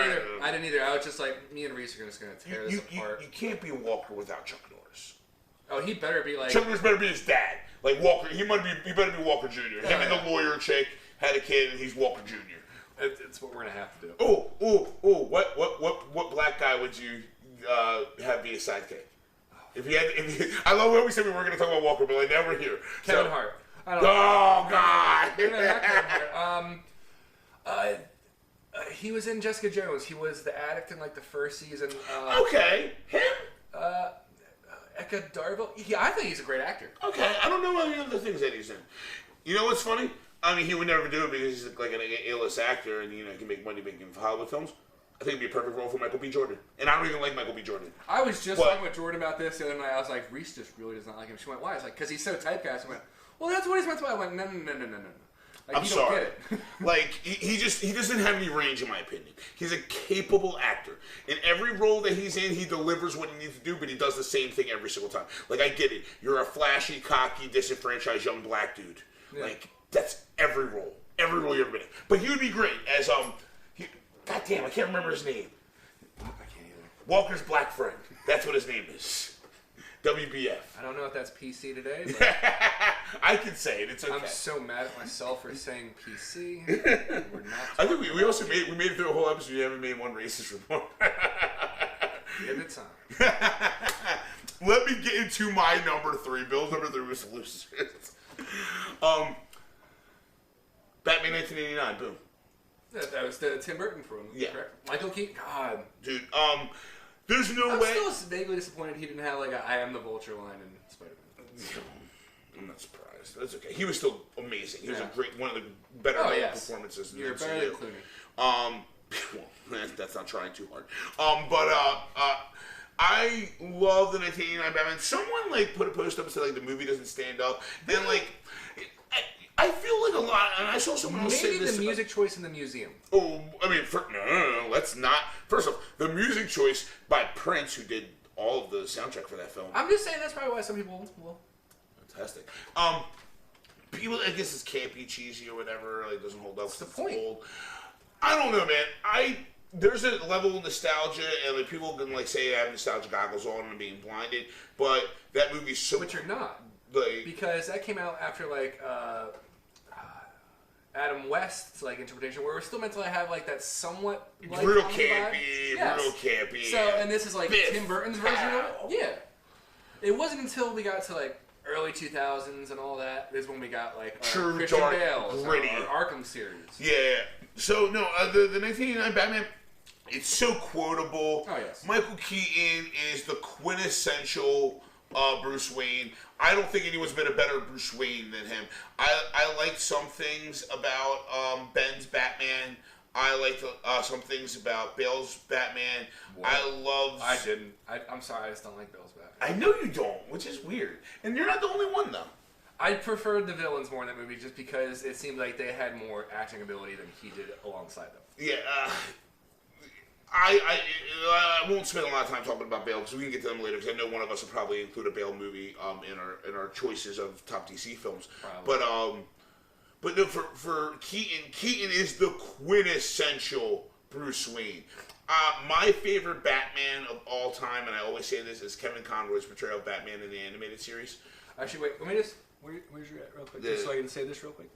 didn't either. I was just like, me and Reese are just going to tear this apart. You can't be Walker without Chuck Norris. Oh, he better be like... Chuck Norris better be his dad. Like Walker, he better be Walker Jr. Him and the lawyer chick had a kid, and he's Walker Jr. It's what we're going to have to do. Oh! What black guy would you have be a sidekick? I love when we said we weren't going to talk about Walker, but I never hear. Kevin Hart. I don't know. God! No, not Kevin Hart. He was in Jessica Jones. He was the addict in like the first season. Okay, him. Eka Darville. I think he's a great actor. Okay, I don't know any other things that he's in. You know what's funny? I mean, he would never do it because he's like an A-list actor and he can make money making Hollywood films. I think it'd be a perfect role for Michael B. Jordan. And I don't even like Michael B. Jordan. I was just talking with Jordan about this the other night. I was like, Reese just really does not like him. She went, why? I was like, because he's so typecast. I went, well, that's what he's meant to be. I went, no. Like, I'm sorry. Like, he doesn't have any range, in my opinion. He's a capable actor. In every role that he's in, he delivers what he needs to do, but he does the same thing every single time. Like, I get it. You're a flashy, cocky, disenfranchised young black dude. Yeah. Like, that's every role. Every role you've ever been in. But he would be great as, God damn, I can't remember his name. I can't either. Walker's black friend. That's what his name is. WBF. I don't know if that's PC today, but I can say it. It's okay. I'm so mad at myself for saying PC. We're not. I think we also made it through a whole episode. You haven't made one racist report. Give it time. Let me get into my number 3. Bill's number 3 was Losers. Batman 1989. Boom. That was the Tim Burton film. Yeah. Correct? Michael Keaton. God. Dude. There's no way. I'm still vaguely disappointed he didn't have like a I am the Vulture line in Spider-Man. I'm not surprised. That's okay. He was still amazing. He was one of the better performances. You're better than Clooney. Well, that's not trying too hard. I love the 1989 Batman. Someone like put a post up and said like the movie doesn't stand up, and like. I feel like a lot, and I saw someone else say this. Maybe the music choice in the museum. Oh, I mean, no, let's not. First off, the music choice by Prince, who did all of the soundtrack for that film. I'm just saying that's probably why some people will. Fantastic. People, I guess it's campy, cheesy, or whatever. Like, doesn't hold up. What's the point? Old. I don't know, man. There's a level of nostalgia, and like people can like say I have nostalgia goggles on and being blinded, but that movie's so. But you're not. Like, because that came out after like Adam West's like interpretation, where we're still meant to have like that somewhat like real comedy vibe. campy, Yes. real campy. So, and this is like Biff, Tim Burton's version of it. Yeah. It wasn't until we got to like early 2000s and all that is when we got like True, Christian dark, Bale's, gritty. our Arkham series. Yeah. So no, the 1989 Batman, it's so quotable. Oh yes. Michael Keaton is the quintessential Bruce Wayne. I don't think anyone's been a better Bruce Wayne than him. I like some things about Ben's Batman. I like some things about Bale's Batman. What? I didn't. I'm sorry, I just don't like Bale's Batman. I know you don't, which is weird. And you're not the only one, though. I preferred the villains more in that movie just because it seemed like they had more acting ability than he did alongside them. Yeah, I won't spend a lot of time talking about Bale because we can get to them later. Because I know one of us will probably include a Bale movie in our choices of top DC films. Probably. But no, for Keaton is the quintessential Bruce Wayne. My favorite Batman of all time, and I always say this, is Kevin Conroy's portrayal of Batman in the animated series. Actually, wait. Let me just. Where's your at real quick? Just so I can say this real quick.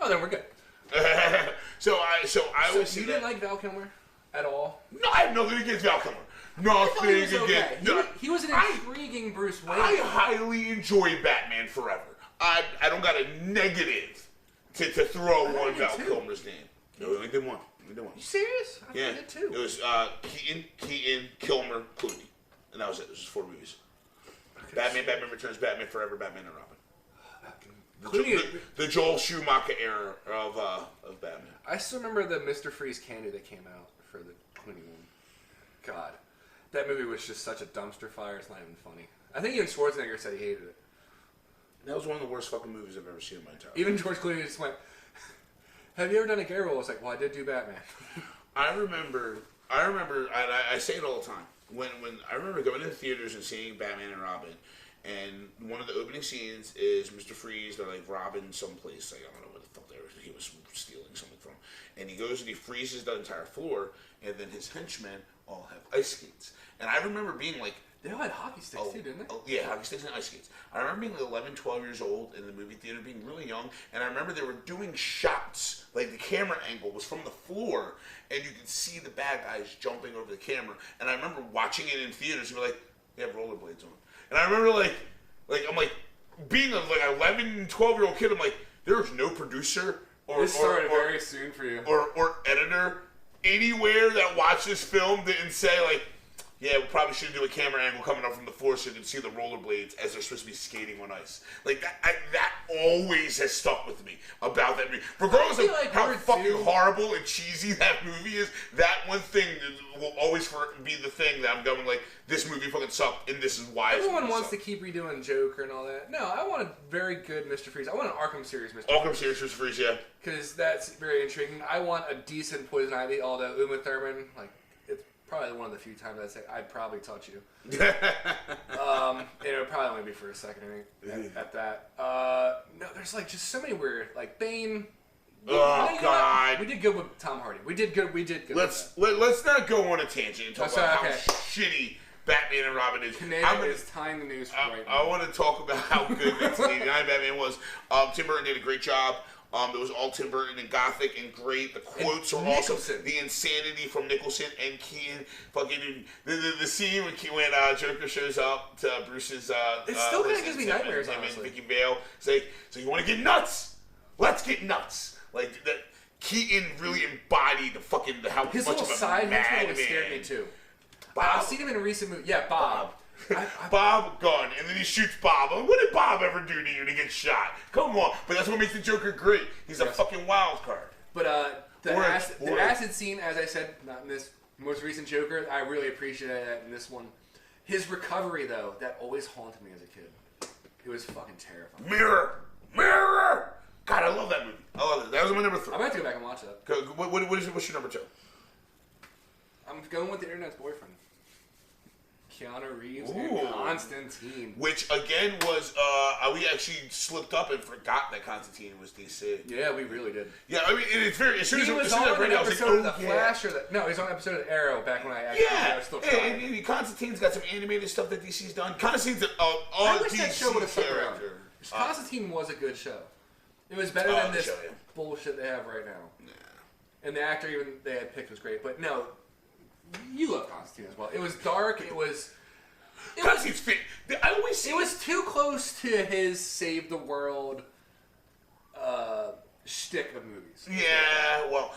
Oh, then we're good. So I always see you that. didn't like Val Kilmer at all? No, I have nothing against Val Kilmer. Nothing he was okay. against. He was an intriguing Bruce Wayne. I highly enjoy Batman Forever. I don't got a negative to throw on Val Kilmer's name. No, we only did one. You serious? I Yeah, did too. it was Keaton, Kilmer, Clooney, and that was it. It was just 4 movies. Batman Returns, Batman Forever, Batman and Robin. The Joel Schumacher era of Batman. I still remember the Mr. Freeze candy that came out for the Clooney one. God, that movie was just such a dumpster fire. It's not even funny. I think even Schwarzenegger said he hated it. That was one of the worst fucking movies I've ever seen in my entire life. Even George Clooney just went, "Have you ever done a gay role?" I was like, "Well, I did do Batman." I remember, I say it all the time. When I remember going to the theaters and seeing Batman and Robin, and one of the opening scenes is Mr. Freeze, they're like robbing someplace, like I don't know what the fuck he was stealing something from, and he goes and he freezes the entire floor, and then his henchmen all have ice skates, and I remember being like, they all had hockey sticks too, didn't they? Oh, yeah, hockey sticks and ice skates. I remember being like 11, 12 years old in the movie theater, being really young, and I remember they were doing shots, like the camera angle was from the floor, and you could see the bad guys jumping over the camera, and I remember watching it in theaters and be like, they have rollerblades on. And I remember like I'm like, being a like 11, 12-year-old kid, I'm like, there's no producer This started very soon for you. Or editor anywhere that watched this film didn't say like, yeah, we probably should do a camera angle coming up from the floor so you can see the rollerblades as they're supposed to be skating on ice. Like, that always has stuck with me about that movie. Regardless of like how fucking horrible and cheesy that movie is, that one thing will always be the thing that I'm going like, this movie fucking sucked, and this is why everyone wants to keep redoing Joker and all that. No, I want a very good Mr. Freeze. I want an Arkham series Mr. Arkham series Mr. Freeze, yeah. Because that's very intriguing. I want a decent Poison Ivy, although Uma Thurman, like, it's probably one of the few times I'd say, I'd probably touch you. It would probably only be for a second at that. No, there's like just so many weird, like Bane. Oh God! We did good with Tom Hardy. We did good. Let's not go on a tangent and talk about how shitty Batman and Robin is. Canada is tying the news right now. I want to talk about how good 1989 Batman was. Tim Burton did a great job. It was all Tim Burton and Gothic and great. The quotes are awesome. The insanity from Nicholson and Keaton. Fucking the scene when Joker shows up to Bruce's. It still kind of gives me nightmares. And Vicky Vale. It's like, so you want to get nuts? Let's get nuts. Like that. Keaton really embodied how his much little of a side madman. always scared me too. Bob? I've seen him in a recent movie. Yeah, Bob. Bob gun, and then he shoots Bob. What did Bob ever do to you to get shot? Come on. But that's what makes the Joker great. He's a fucking wild card. But the acid scene, as I said, not in this most recent Joker, I really appreciated that in this one. His recovery, though, that always haunted me as a kid. It was fucking terrifying. Mirror! God, I love that movie. I love it. That was my number 3. I might have to go back and watch that. What's your number 2? I'm going with the internet's boyfriend. Keanu Reeves and Constantine. Which, again, was... we actually slipped up and forgot that Constantine was DC. Yeah, we really did. Yeah, I mean, it's very... As soon as he was on an episode of The Flash, or no, he was on an episode of Arrow back when I was still trying. And Constantine's got some animated stuff that DC's done. Constantine's an I wish DC that show would have stuck around. character. Constantine was a good show. It was better than this bullshit they have right now. Yeah. And the actor even they had picked was great, but no, you love Constantine as well. It was dark. It was too close to his save the world shtick of movies. Yeah, well,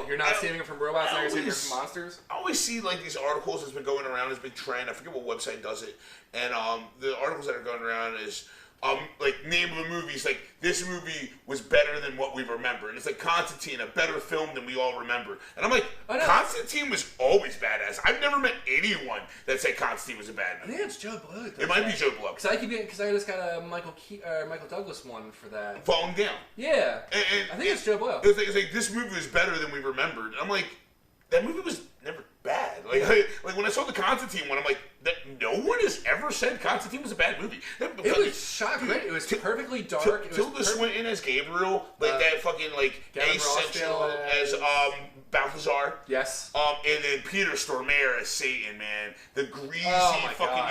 you're not saving it from robots, now you're saving it from monsters? I always see like these articles that's been going around, this big trend. I forget what website does it, and the articles that are going around is like name of the movies, like this movie was better than what we remember, and it's like Constantine, a better film than we all remember. And I'm like, Constantine was always badass. I've never met anyone that said Constantine was a bad movie. I think it's Joe Blow. It might be Joe Blow. Because I just got a Michael Douglas one for that. Falling Down. Yeah, and I think it's Joe Blow. It's like this movie was better than we remembered. And I'm like, that movie was never bad. Like when I saw the Constantine one, I'm like, no one has ever said Constantine was a bad movie. It was shocking. It was perfectly dark. Tilda Swinton as Gabriel, like that fucking like asexual as Balthazar. Yes. And then Peter Stormare as Satan, man, the greasy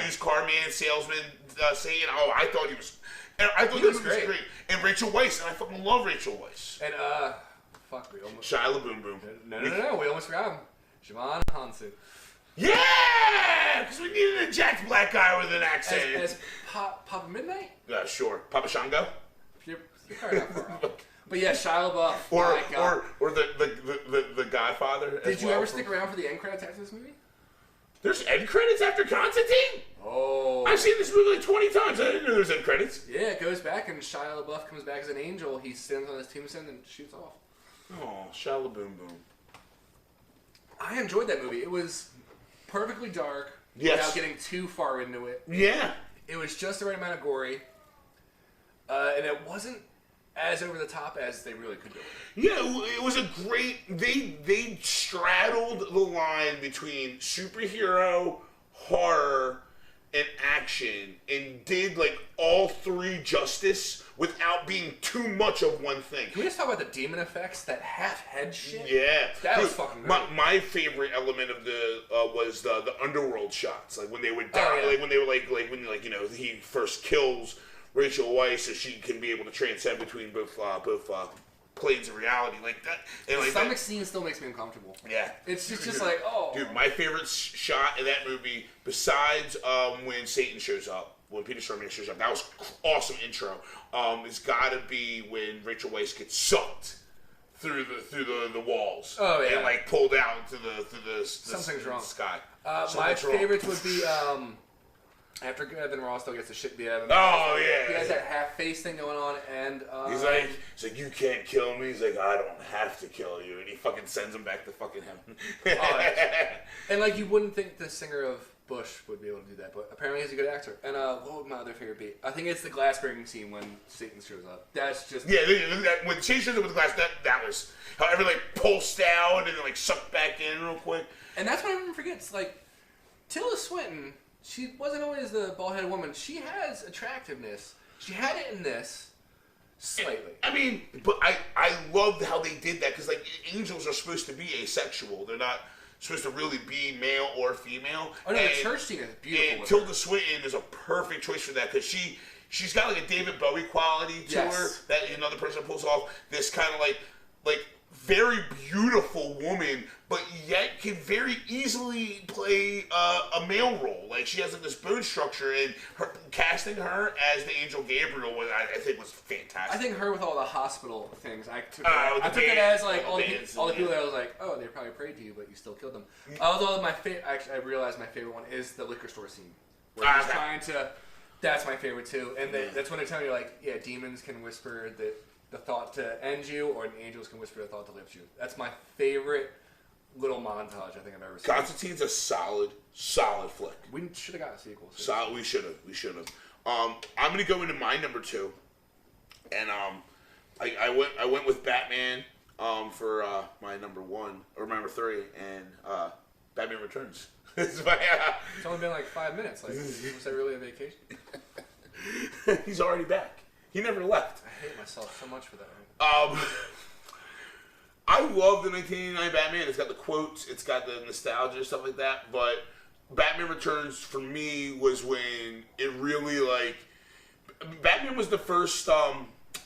used car man salesman Satan. Oh, I thought he was. I thought this was great. And Rachel Weisz, and I fucking love Rachel Weisz. And we almost Shia LaBoom Boom. No, we almost forgot him. Javon Hansu. Yeah! Because we needed a jacked black guy with an accent. As Papa Midnight? Yeah, sure. Papa Shango? You're probably not far off. But yeah, Shia LaBeouf. Or the Godfather. Did you ever stick around for the end credits after this movie? There's end credits after Constantine? Oh. I've seen this movie like 20 times. I didn't know there was end credits. Yeah, it goes back and Shia LaBeouf comes back as an angel. He stands on his tombstone and shoots off. Oh, Shia LaBoom Boom. I enjoyed that movie. It was perfectly dark without getting too far into it. Yeah. It was just the right amount of gory. And it wasn't as over the top as they really could go. Yeah, it was a great... They straddled the line between superhero, horror, and action, and did like all three justice without being too much of one thing. Can we just talk about the demon effects, that half head shit? Yeah, that was fucking great. My favorite element of the was the underworld shots, like when they would die, like when they were like when he first kills Rachel Weisz, so she can be able to transcend between both planes of reality, like that. And the stomach scene still makes me uncomfortable. Yeah, it's just like, oh, dude, my favorite shot in that movie, besides when Satan shows up, when Peter Stormare shows up, that was awesome intro. It's got to be when Rachel Weisz gets sucked through the walls. Oh yeah, and like pulled out through the something's wrong. Sky. My favorites would be after Evan Ross still gets the shit beat out of him. Oh yeah, he has that half face thing going on, and he's like, you can't kill me. He's like, I don't have to kill you, and he fucking sends him back to fucking heaven. And like, you wouldn't think the singer of Bush would be able to do that, but apparently he's a good actor. And what would my other favorite be? I think it's the glass breaking scene when Satan shows up. That's just when Satan shows up with the glass, that was how everything like pulsed out and then like sucked back in real quick. And that's what everyone forgets. Like Tilda Swinton, she wasn't always the bald-headed woman. She has attractiveness. She had it in this slightly. I mean, but I loved how they did that because like angels are supposed to be asexual. They're not supposed to really be male or female. Oh no, the church scene is beautiful. And Tilda Swinton is a perfect choice for that because she's got like a David Bowie quality to her that another person pulls off. This kind of like very beautiful woman, but yet can very easily play a male role. Like she has like this bone structure, and casting her as the angel Gabriel I think was fantastic. I think her with all the hospital things, I took it as like all the people that I was like, oh, they probably prayed to you, but you still killed them. Although I realized my favorite one is the liquor store scene where he's trying to. That's my favorite too, and that's when they're telling you like, yeah, demons can whisper the thought to end you, or angels can whisper the thought to lift you. That's my favorite little montage I think I've ever seen. Constantine's a solid flick. We should have got a sequel. Solid, we should have. I'm gonna go into my number 2, and I went with Batman for my number 1 or my number 3, and Batman Returns. It's only been like 5 minutes. Like, was that really a vacation? He's already back. He never left. I hate myself so much for that. I love the 1989 Batman. It's got the quotes, it's got the nostalgia, stuff like that. But Batman Returns for me was when it really like. Batman was the first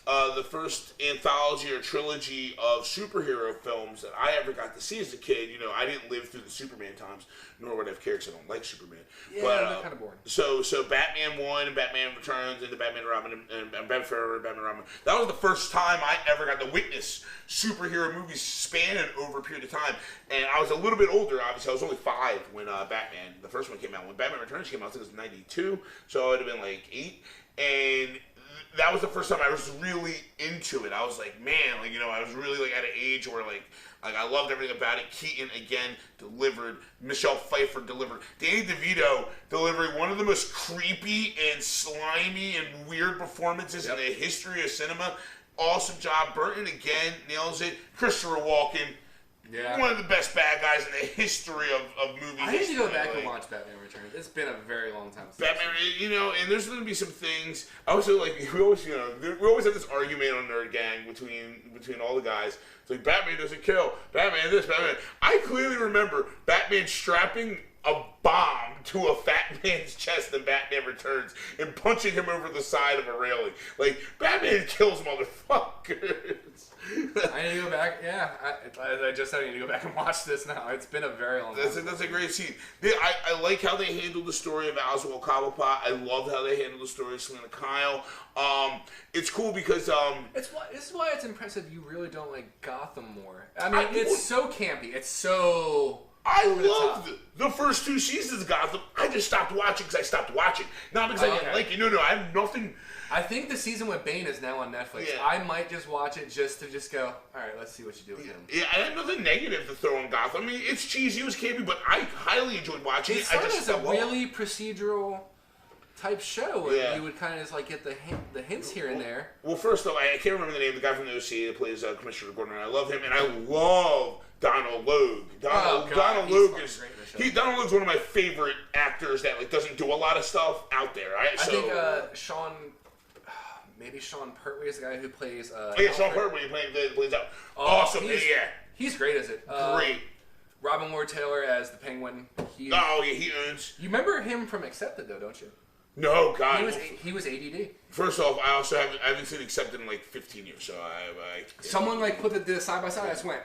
anthology or trilogy of superhero films that I ever got to see as a kid. You know, I didn't live through the Superman times, nor would I have cared because I don't like Superman. Yeah, they're kind of boring. So Batman 1 and Batman Returns into Batman Robin and Batman Forever and Batman Robin. That was the first time I ever got to witness superhero movies spanning over a period of time. And I was a little bit older, obviously. I was only 5 when Batman, the first one came out. When Batman Returns came out, I think it was 92, so I would have been like 8. And that was the first time I was really into it. I was like, man, like, you know, I was really like at an age where like I loved everything about it. Keaton again delivered. Michelle Pfeiffer delivered. Danny DeVito delivering one of the most creepy and slimy and weird performances in the history of cinema. Awesome job. Burton again nails it. Christopher Walken. Yeah. One of the best bad guys in the history of movies. I need to go back and watch Batman Returns. It's been a very long time since Batman, you know, and there's going to be some things. I also like we always have this argument on Nerd Gang between all the guys. It's like Batman doesn't kill, Batman this, Batman. I clearly remember Batman strapping a bomb to a fat man's chest in Batman Returns and punching him over the side of a railing. Like, Batman kills motherfuckers. I need to go back. Yeah, I just said I need to go back and watch this now. It's been a very long time. That's a great scene. I like how they handled the story of Oswald Cobblepot. I love how they handled the story of Selena Kyle. It's cool because this is why it's impressive you really don't like Gotham more. I mean, it's so campy. It's so. I loved the first 2 seasons of Gotham. I just stopped watching because I stopped watching. Not because I didn't like it. No, I have nothing. I think the season with Bane is now on Netflix. Yeah. I might just watch it just to go, all right, let's see what you do with him. Yeah, I have nothing negative to throw on Gotham. I mean, it's cheesy, it was campy, but I highly enjoyed watching it. I just a really procedural type show where you would kind of just like get the hints here and there. Well, first off, I can't remember the name of the guy from the OC that plays Commissioner Gordon. I love him, and I love Donald Logue. Donald Logue is Donald Logue's one of my favorite actors that like doesn't do a lot of stuff out there. Right? I think maybe Sean Pertwee is the guy who plays. Sean Pertwee plays out. Awesome. He's great as it. Great. Robin Lord Taylor as the Penguin. He owns. You remember him from Accepted though, don't you? No, God. He was ADD. First off, I also haven't seen Accepted in like 15 years, so I someone like put the side by side. I just went.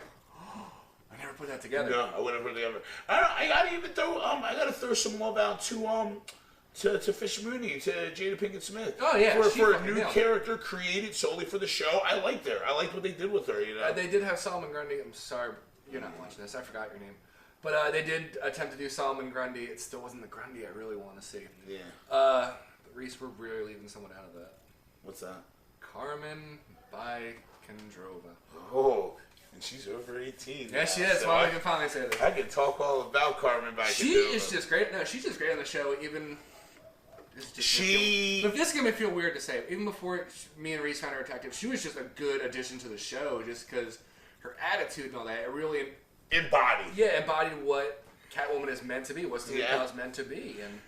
I never put that together. No, I wouldn't put it together. I gotta throw some love out to Fish Mooney, to Jada Pinkett Smith. Oh yeah, for a new character created solely for the show. I liked what they did with her. You know, they did have Solomon Grundy. I'm sorry, you're not watching this. I forgot your name. But they did attempt to do Solomon Grundy. It still wasn't the Grundy I really want to see. Yeah. Reese, we're really leaving someone out of that. What's that? Carmen by Kendrova. Oh. And she's over 18. Yeah, she is. So well, I can finally say that. I can talk all about Carmen by Kendrova. She is just great. No, she's just great on the show. Even but this is gonna feel weird to say. Even before me and Reese found her attractive, she was just a good addition to the show. Just because her attitude and all that, it really embodied what Catwoman is meant to be. What Selena Kyle is meant to be, and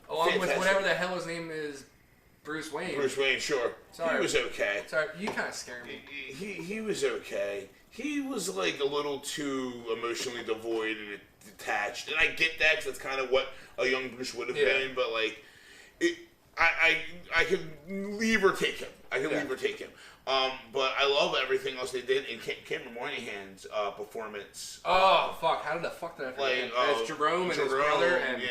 along with whatever the hell his name is. Bruce Wayne, sure. Sorry. He was okay. Sorry, you kind of scared me. He was okay. He was like a little too emotionally devoid and detached, and I get that because that's kind of what a young Bruce would have been. But like, I can leave or take him. But I love everything else they did, and Cameron Monaghan's performance. Oh fuck! How did the fuck did I forget? As Jerome and his brother and.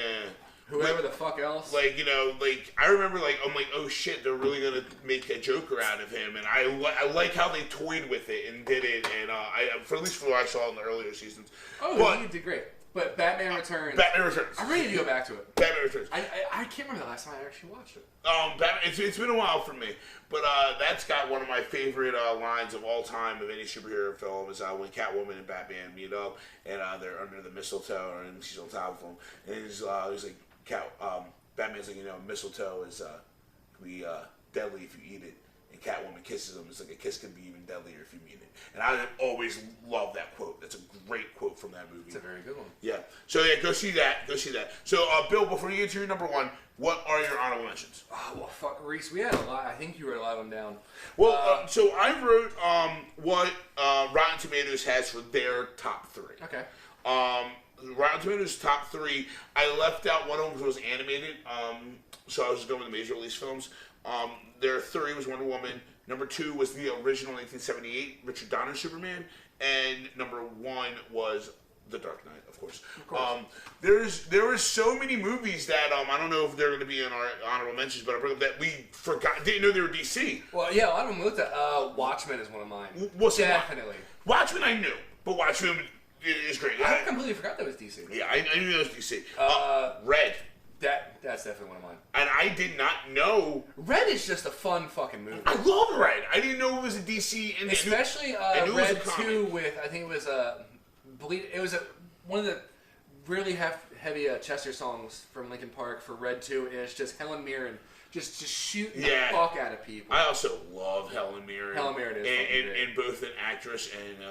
Whoever the fuck else. Like, you know, like, I remember, like, I'm like, oh shit, they're really going to make a Joker out of him. And I like how they toyed with it and did it. And at least for what I saw in the earlier seasons. Oh, he did great. But Batman Returns. I'm ready to go back to it. Batman Returns. I can't remember the last time I actually watched it. It's been a while for me. But that's got one of my favorite lines of all time of any superhero film is when Catwoman and Batman meet up. And they're under the mistletoe and she's on top of him. And he's like, Batman's like, you know, mistletoe is deadly if you eat it. and Catwoman kisses him. It's like a kiss can be even deadlier if you mean it. And I always love that quote. That's a great quote from that movie. It's a very good one. Yeah. So yeah, go see that. So Bill, before you get to your number one, what are your honorable mentions? Oh, well, fuck, Reese, we had a lot. I think you wrote a lot of them down. Well, so I wrote what Rotten Tomatoes has for their top 3. Okay. Rotten Tomatoes top 3. I left out one of them because it was animated. So I was just going with the major release films. Their 3 was Wonder Woman. Number 2 was the original 1978 Richard Donner Superman, and number 1 was The Dark Knight, of course. There were so many movies that I don't know if they're going to be in our honorable mentions, but I bring up that we didn't know they were DC. Well, yeah, a lot of them looked at. Watchmen is one of mine. Definitely. Watchmen I knew, but Watchmen is great. I completely forgot that was DC. Yeah, I knew that was DC. Red. That's definitely one of mine. And I did not know. Red is just a fun fucking movie. I love Red. I didn't know it was a DC. And especially Red 2 with, I think it was one of the really heavy Chester songs from Linkin Park for Red 2, and it's just Helen Mirren just shooting the fuck out of people. I also love Helen Mirren. Helen Mirren is in both an actress and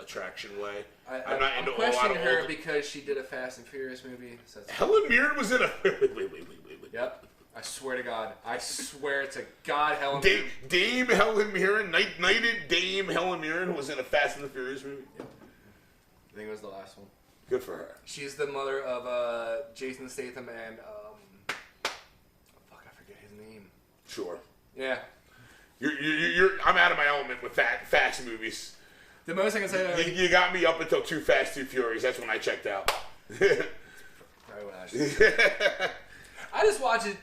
attraction way. I'm not into questioning her because she did a Fast and Furious movie. So Helen Mirren was in a. Wait. Yep. I swear to God. Helen Mirren. Dame Helen Mirren, knighted Dame Helen Mirren was in a Fast and the Furious movie. Yep. I think it was the last one. Good for her. She's the mother of Jason Statham and I forget his name. Sure. Yeah. I'm out of my element with fast movies. The most I can say. You got me up until Too Fast, Too Furious. That's when I checked out. Probably what I should say. I just watch it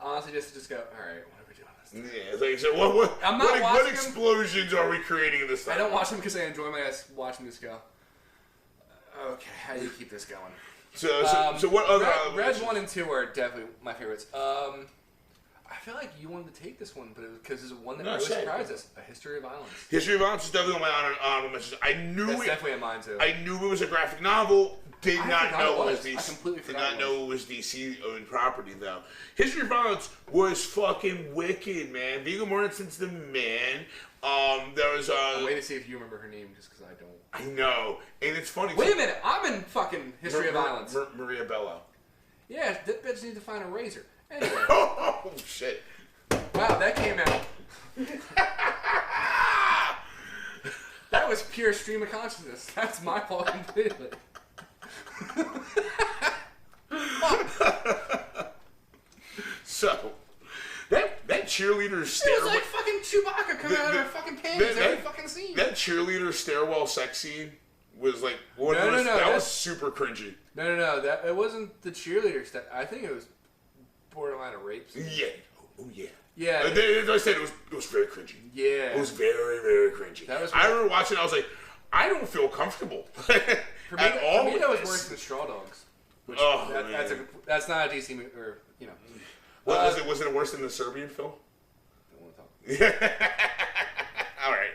honestly just go. All right, what are we doing this time? Yeah. So what? I'm not what explosions are we creating in this time? I don't watch them because I enjoy my ass watching this go. Okay, how do you keep this going? So what other Red 1 and 2 are definitely my favorites. I feel like you wanted to take this one, but because it's one that really surprised us. A History of Violence. History of Violence is definitely on my honorable mentions. I knew That's definitely on mine too. I knew it was a graphic novel. Did not know it was DC. I completely did not know it was DC owned property though. History of Violence was fucking wicked, man. Viggo Mortensen's the man. There was I'm waiting to see if you remember her name, just because I don't. I know, and it's funny. Wait a minute, I'm in fucking History of Violence. Maria Bello. Yeah, that bitch needs to find a razor. Anyway. Oh shit! Wow, that came out. That was pure stream of consciousness. That's my fault completely. So, that cheerleader stairwell. It was like fucking Chewbacca coming out of her fucking panties every fucking scene. That cheerleader stairwell sex scene was like that was super cringy. No. It wasn't the cheerleader stuff. I think it was borderline a rape scene. Yeah. Oh yeah. Yeah. As I said, it was very cringy. Yeah. It was very, very cringy. I remember watching it, I was like, I don't feel comfortable at all. For me, that was worse than Straw Dogs. Which that's not a DC movie, or, you know. What, was it worse than the Serbian film? Don't want to talk. Yeah. All right,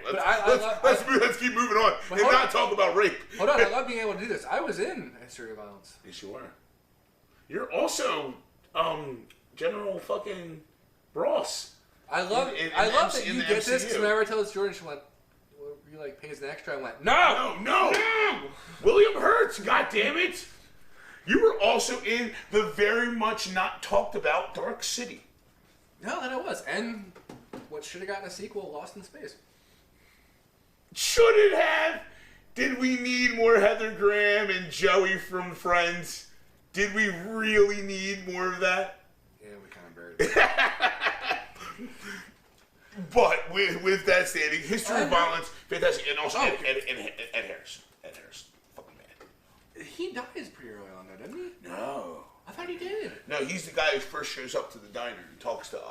let's keep moving on and not talk about rape. Hold on, I love being able to do this. I was in History of Violence. Yes, you were. You're also General fucking Ross. I love that you get this, because whenever I tell this Jordan, she went, you like pays an extra. I went, no. William Hurt, God damn it! You were also in the very much not talked about Dark City. No, that I was, and what should have gotten a sequel, Lost in Space. Should it have? Did we need more Heather Graham and Joey from Friends? Did we really need more of that? Yeah, we kind of buried it. But with that standing, History of Violence, fantastic, and also Ed Harris. Ed Harris, fucking man. He dies pretty early on, though, doesn't he? No. I thought he did. No, he's the guy who first shows up to the diner and talks to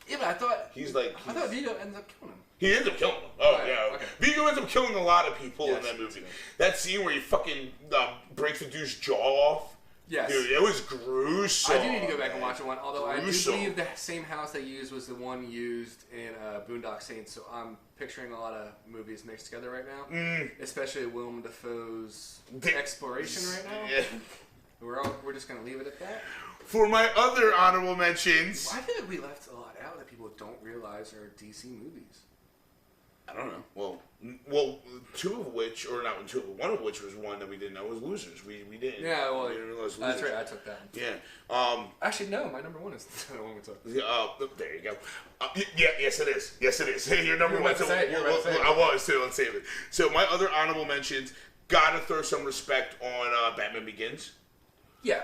Yeah, but I thought Viggo ends up killing him. He ends up killing him. Oh, right. yeah. Okay. Viggo ends up killing a lot of people in that movie. That scene where he fucking breaks the dude's jaw off. Yes. Dude, it was gruesome. I do need to go back and watch it one, although I do believe the same house they used was the one used in Boondock Saints, so I'm picturing a lot of movies mixed together right now. Especially Willem Dafoe's exploration right now. Yeah. We're just going to leave it at that. For my other honorable mentions... I feel like we left a lot out that people don't realize franchise are DC movies? I don't know. Well, one of which was one that we didn't know was Losers. We didn't. Yeah, well, we didn't realize Losers. That's right. I took that. Yeah. Actually, no. My number one is the one we took. There you go. Yes, it is. Yes, it is. Your number one. I was too. Let's save it. So my other honorable mentions. Gotta throw some respect on Batman Begins. Yeah,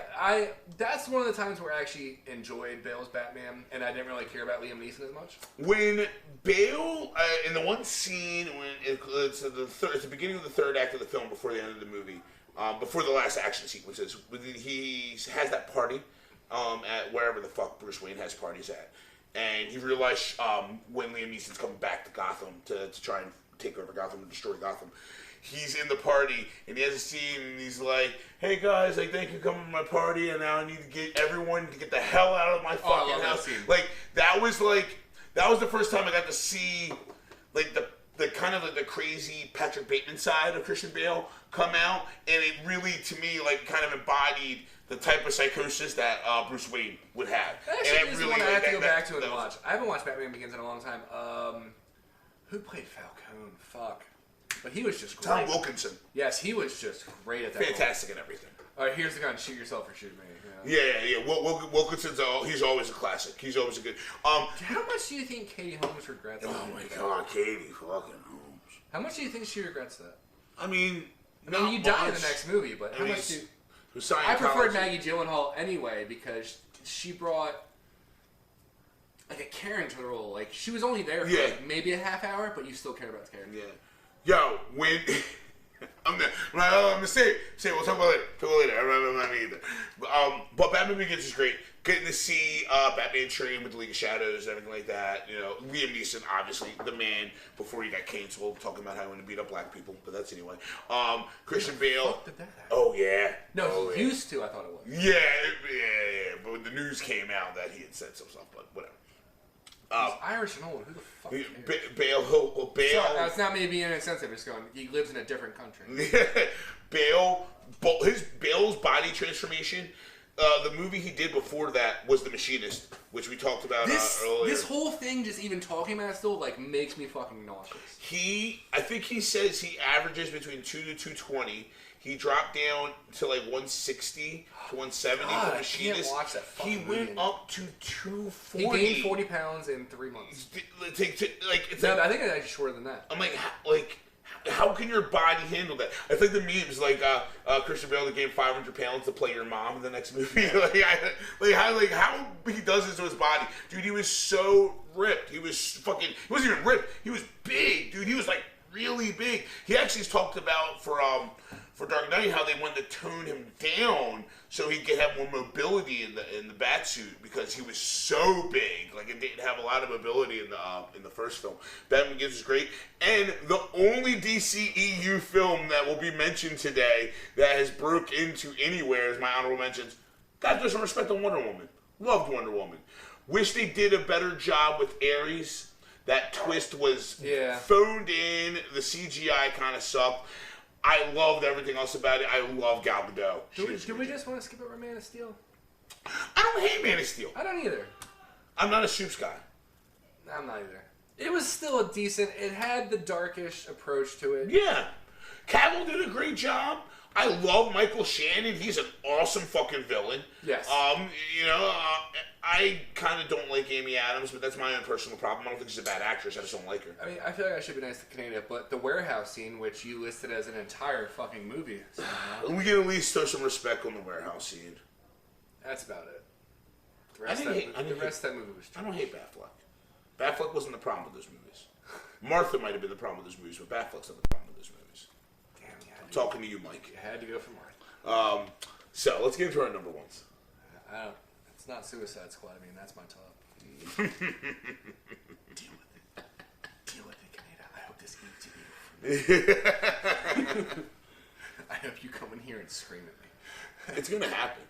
that's one of the times where I actually enjoyed Bale's Batman, and I didn't really care about Liam Neeson as much. When Bale, in the one scene, when it's the beginning of the third act of the film before the end of the movie, before the last action sequences, he has that party at wherever the fuck Bruce Wayne has parties at. And he realized when Liam Neeson's coming back to Gotham to try and take over Gotham and destroy Gotham, he's in the party, and he has a scene, and he's like, hey guys, like, thank you for coming to my party, and now I need to get everyone to get the hell out of my fucking house. Like, that was the first time I got to see, like, the kind of like the crazy Patrick Bateman side of Christian Bale come out, and it really, to me, like, kind of embodied the type of psychosis that Bruce Wayne would have. Actually, this is one I have to go back to and watch. I haven't watched Batman Begins in a long time. Who played Falcone? Fuck. But he was just great. Tom Wilkinson. Yes, he was just great at that. Fantastic and everything. All right, here's the gun. Shoot yourself or shoot me. Yeah. Wilkinson's he's always a classic. He's always a good. How much do you think Katie Holmes regrets? Oh my God, Katie fucking Holmes. How much do you think she regrets that? I mean, you die in the next movie, but how much do? I preferred Maggie Gyllenhaal anyway because she brought like a Karen to the role. Like she was only there for like maybe a half hour, but you still care about the Karen. Yeah. Yo, when I'm gonna say it. We'll talk about it later. I don't know me either. But Batman Begins is great. Getting to see Batman train with the League of Shadows and everything like that. You know, Liam Neeson, obviously the man before he got canceled, talking about how he wanted to beat up black people. But that's anyway. Christian Bale. Fuck did that happen? Oh yeah. No, he used to. I thought it was. Yeah. But the news came out that he had said some stuff. But whatever. He's Irish and old. Who the fuck cares? Bale. That's not me being insensitive. It's going. He lives in a different country. Bale's body transformation. The movie he did before that was The Machinist, which we talked about earlier. This whole thing, just even talking about it still, like makes me fucking nauseous. I think he says he averages between 2 to 220. He dropped down to like 160 to 170 for The Machinist. I can't watch that fucking He went up to 240. He gained 40 pounds in 3 months. I think it's actually shorter than that. I'm like, how can your body handle that? I think the memes like Christian Bale that gained 500 pounds to play your mom in the next movie. How he does this to his body, dude. He was so ripped. He wasn't even ripped. He was big, dude. He was like really big. He actually talked about for Dark Knight how they wanted to tone him down so he could have more mobility in the bat suit because he was so big. Like it didn't have a lot of mobility in the first film. Batman Begins is great, and the only DCEU film that will be mentioned today that has broke into anywhere is my honorable mentions. Got to do some respect on Wonder Woman. Loved Wonder Woman. Wish they did a better job with Ares. That twist was phoned in. The CGI kind of sucked. I loved everything else about it. I love Gal Gadot. Do we just want to skip over Man of Steel? I don't hate Man of Steel. I don't either. I'm not a Supes guy. I'm not either. It was still a decent. It had the darkish approach to it. Yeah. Cavill did a great job. I love Michael Shannon. He's an awesome fucking villain. Yes. I kind of don't like Amy Adams, but that's my own personal problem. I don't think she's a bad actress. I just don't like her. I mean, I feel like I should be nice to Canada, but the warehouse scene, which you listed as an entire fucking movie, somehow. We can at least throw some respect on the warehouse scene. That's about it. The rest of that movie was true. I don't hate Batfleck. Batfleck wasn't the problem with those movies. Martha might have been the problem with those movies, but Batfleck's not the problem with those movies. Damn, I'm talking to you, Mike. You had to go for Martha. So let's get into our number ones. It's not Suicide Squad. I mean, that's my top. Deal with it, Kaneda. I hope this eats you. I hope you come in here and scream at me. It's gonna happen.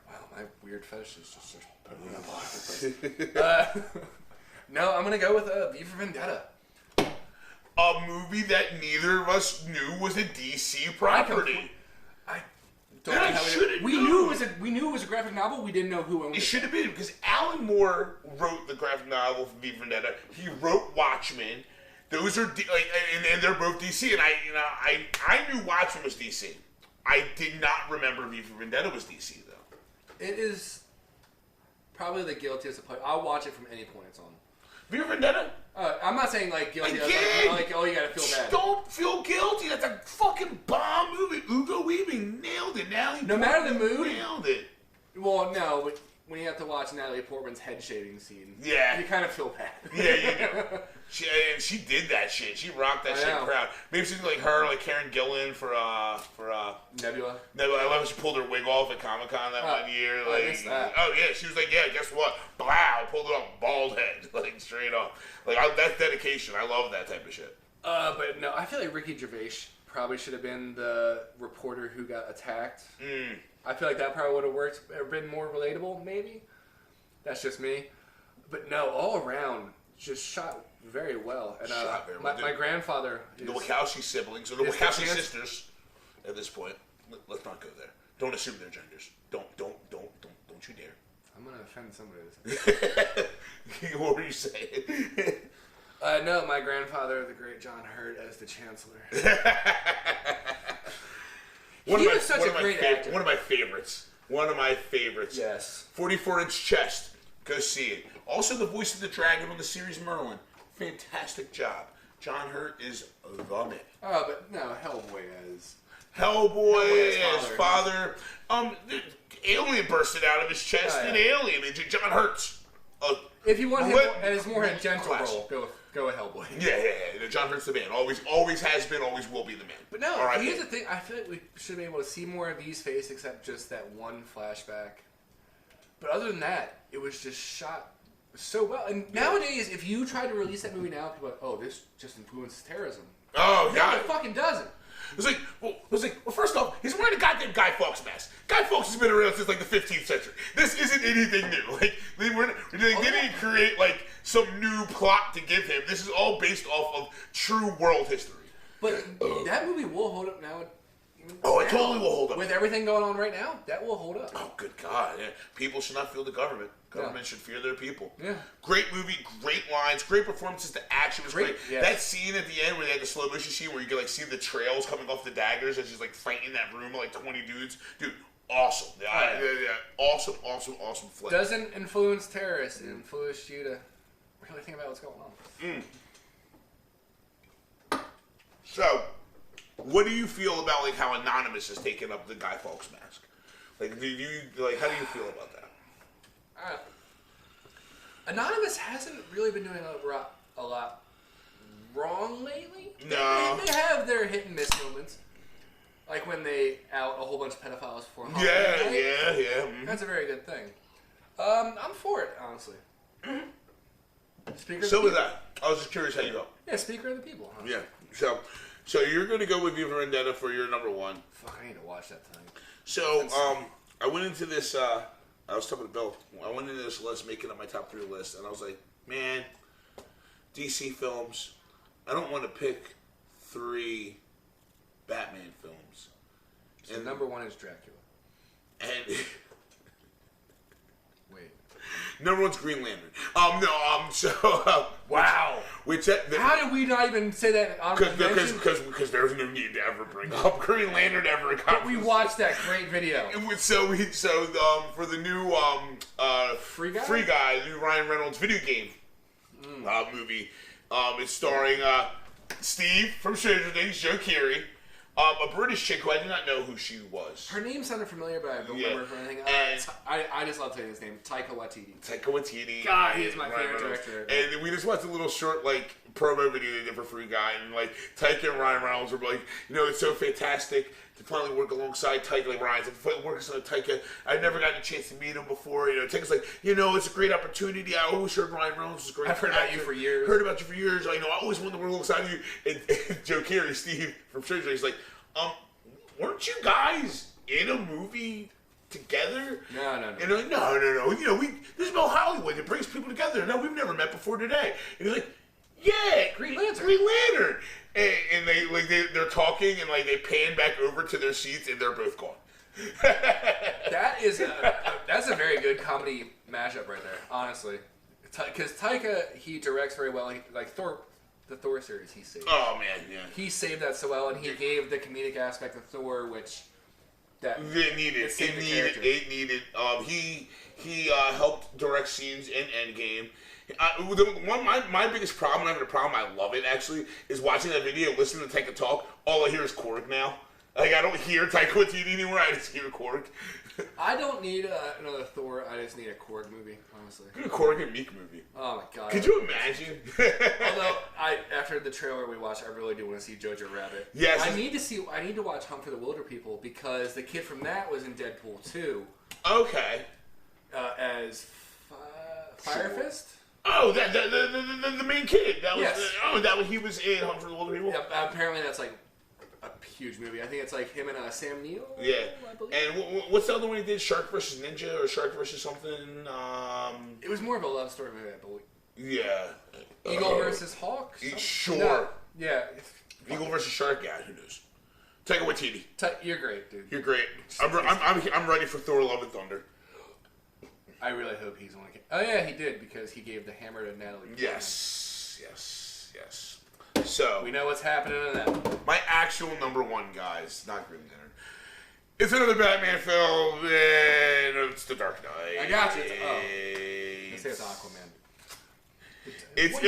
Wow, my weird fetish is just no, I'm gonna go with V for Vendetta. A movie that neither of us knew was a DC property. Don't know how we knew it was a graphic novel. We didn't know who owned it. It should have been because Alan Moore wrote the graphic novel for V for Vendetta. He wrote Watchmen. Those are and they're both DC. And I knew Watchmen was DC. I did not remember V for Vendetta was DC though. It is probably the guiltiest of play. I'll watch it from any point it's on. V for Vendetta? I'm not saying like guilty. Again, like oh, you gotta feel bad. Don't feel guilty. That's a fucking bomb movie. Hugo Weaving nailed it. No matter the mood, nailed it. Well, no, but when you have to watch Natalie Portman's head shaving scene, yeah, you kind of feel bad. Yeah, you do. She did that shit. She rocked that shit proud. Maybe she's like her, like Karen Gillan for Nebula. Nebula. I love how she pulled her wig off at Comic-Con that 1 year. Like, I missed that. Oh yeah, she was like, yeah, guess what? Blow, pulled it off, bald head, like straight off. Like that's dedication. I love that type of shit. But no, I feel like Ricky Gervais probably should have been the reporter who got attacked. I feel like that probably would have worked or been more relatable, maybe. That's just me. But no, all around, just shot very well. And my grandfather is... The Wachowski siblings, or the Wachowski sisters, at this point. Let's not go there. Don't assume their genders. Don't you dare. I'm going to offend somebody. What were you saying? No, my grandfather, the great John Hurt, as the Chancellor. He was such a great actor. One of my favorites. Yes. 44-inch chest. Go see it. Also, the voice of the dragon on the series Merlin. Fantastic job. John Hurt is the man. Oh, but no, Hellboy as father. The alien bursted out of his chest. An alien. John Hurt's. If you want him as more a gentle role, go with Hellboy. Yeah. John Hurt's the man. Always has been. Always will be the man. But no, here's the thing. I feel like we should be able to see more of these faces, except just that one flashback. But other than that, it was just shot so well. And nowadays, if you try to release that movie now, people are like, oh, this just influences terrorism. Oh, no, it fucking doesn't. It was like, first off, he's wearing a goddamn Guy Fawkes mask. Guy Fawkes has been around since like the 15th century. This isn't anything new. Like they didn't create like some new plot to give him. This is all based off of true world history. But that movie will hold up now. It totally will hold up. With everything going on right now, that will hold up. Oh, good God. Yeah. People should not fear the government. Government should fear their people. Yeah. Great movie, great lines, great performances. The action was great. Yes. That scene at the end where they had the slow motion scene where you could like see the trails coming off the daggers as she's like fighting that room with like 20 dudes. Dude, awesome. Awesome flick. Doesn't influence terrorists. It influenced you to really think about what's going on. So, what do you feel about like how Anonymous has taken up the Guy Fawkes mask? Like, how do you feel about that? Anonymous hasn't really been doing a lot wrong lately. No. They have their hit and miss moments. Like when they out a whole bunch of pedophiles for Halloween. Yeah. Mm-hmm. That's a very good thing. I'm for it, honestly. So was that. I was just curious how you go. Yeah, Speaker of the People. Huh? Yeah. So you're going to go with V for Vendetta for your number one. Fuck, I need to watch that tonight. So, I went into this, I was talking to Bill, I went into this list, making up my top 3 list, and I was like, man, DC films, I don't want to pick 3 Batman films. So number 1 is Dracula. And... Wait. Number 1's Green Lantern. Wow. How did we not even say that? Because there was no need to ever bring up Green Lantern ever. But we watched that great video. For the new Free Guy, the new Ryan Reynolds video game movie, it's starring Steve from Stranger Things, Joe Keery. A British chick who I did not know who she was. Her name sounded familiar, but I don't remember for anything. I just love saying his name, Taika Waititi. God, he is my favorite director. And we just watched a little short, promo video they did for Free Guy, and, Taika and Ryan Reynolds were like, it's so fantastic to finally work alongside Taika. Like, Ryan's like, working on Taika. I've never gotten a chance to meet him before. Taika's like, it's a great opportunity. I always heard Ryan Reynolds was great. I've heard about you for years. I always wanted to work alongside you. And Joe Keery, Steve from Stranger Things, weren't you guys in a movie together? No. And they're like, no. There's no Hollywood. It brings people together. No, we've never met before today. And he's like, yeah, Green Lantern. And they're talking and they pan back over to their seats and they're both gone. That's a very good comedy mashup right there, honestly. Because Taika, he directs very well. The Thor series, he saved. Oh man, yeah. He saved that so well, and he gave the comedic aspect of Thor, which it needed. He helped direct scenes in Endgame. My biggest problem, not even a problem, I love it actually, is watching that video, listening to Taika talk. All I hear is Korg now. Like, I don't hear Taika Waititi anymore. I just hear Korg. I don't need another Thor. I just need a Korg movie, honestly. A Korg and Meek movie. Oh my god. Could you imagine? Although, after the trailer we watched, I really do want to see Jojo Rabbit. Yes. I need to watch Hunt for the Wilder People because the kid from that was in Deadpool 2. Okay. As Fire Fist? Oh, the main kid. That was yes. He was in Hunt for the Wilder People? Yeah, apparently that's like a huge movie. I think it's like him and Sam Neill. Yeah. I believe. And what's the other one he did? Shark vs. Ninja or Shark vs. something? It was more of a love story movie, I believe. Yeah. Eagle versus Hawk? Sure. No. Yeah. Eagle versus Shark? Yeah, who knows? Taika Waititi. You're great, dude. You're great. I'm ready for Thor: Love and Thunder. I really hope he's on. Oh yeah, he did because he gave the hammer to Natalie. Yes. So we know what's happening in that. My actual number one, guys, not Green Lantern. It's another Batman film, and it's The Dark Knight. I got you. Let's say it's Aquaman. It's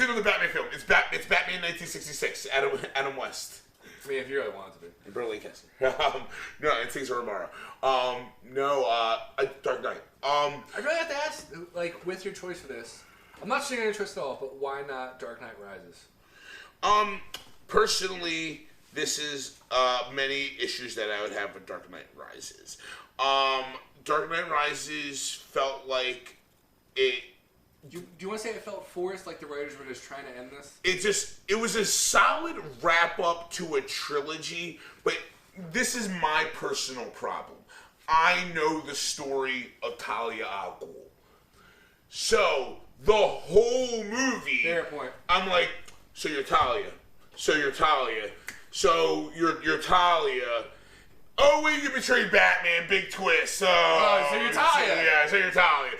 another Batman film. It's Batman 1966. Adam West. I mean, if you really wanted to be. And Burley Kessler. No, and Cesar Romero. Dark Knight. I really have to ask, like, with your choice for this, I'm not saying your choice at all, but why not Dark Knight Rises? Personally, this is many issues that I would have with Dark Knight Rises. Dark Knight Rises felt like it. Do you want to say it felt forced, like the writers were just trying to end this? It was a solid wrap up to a trilogy, but this is my personal problem. I know the story of Talia al Ghul. So, the whole movie, fair point. I'm like, so you're Talia. So you're Talia. So you're Talia. Oh, wait, you betrayed Batman. Big twist. So you're Talia. So you're Talia.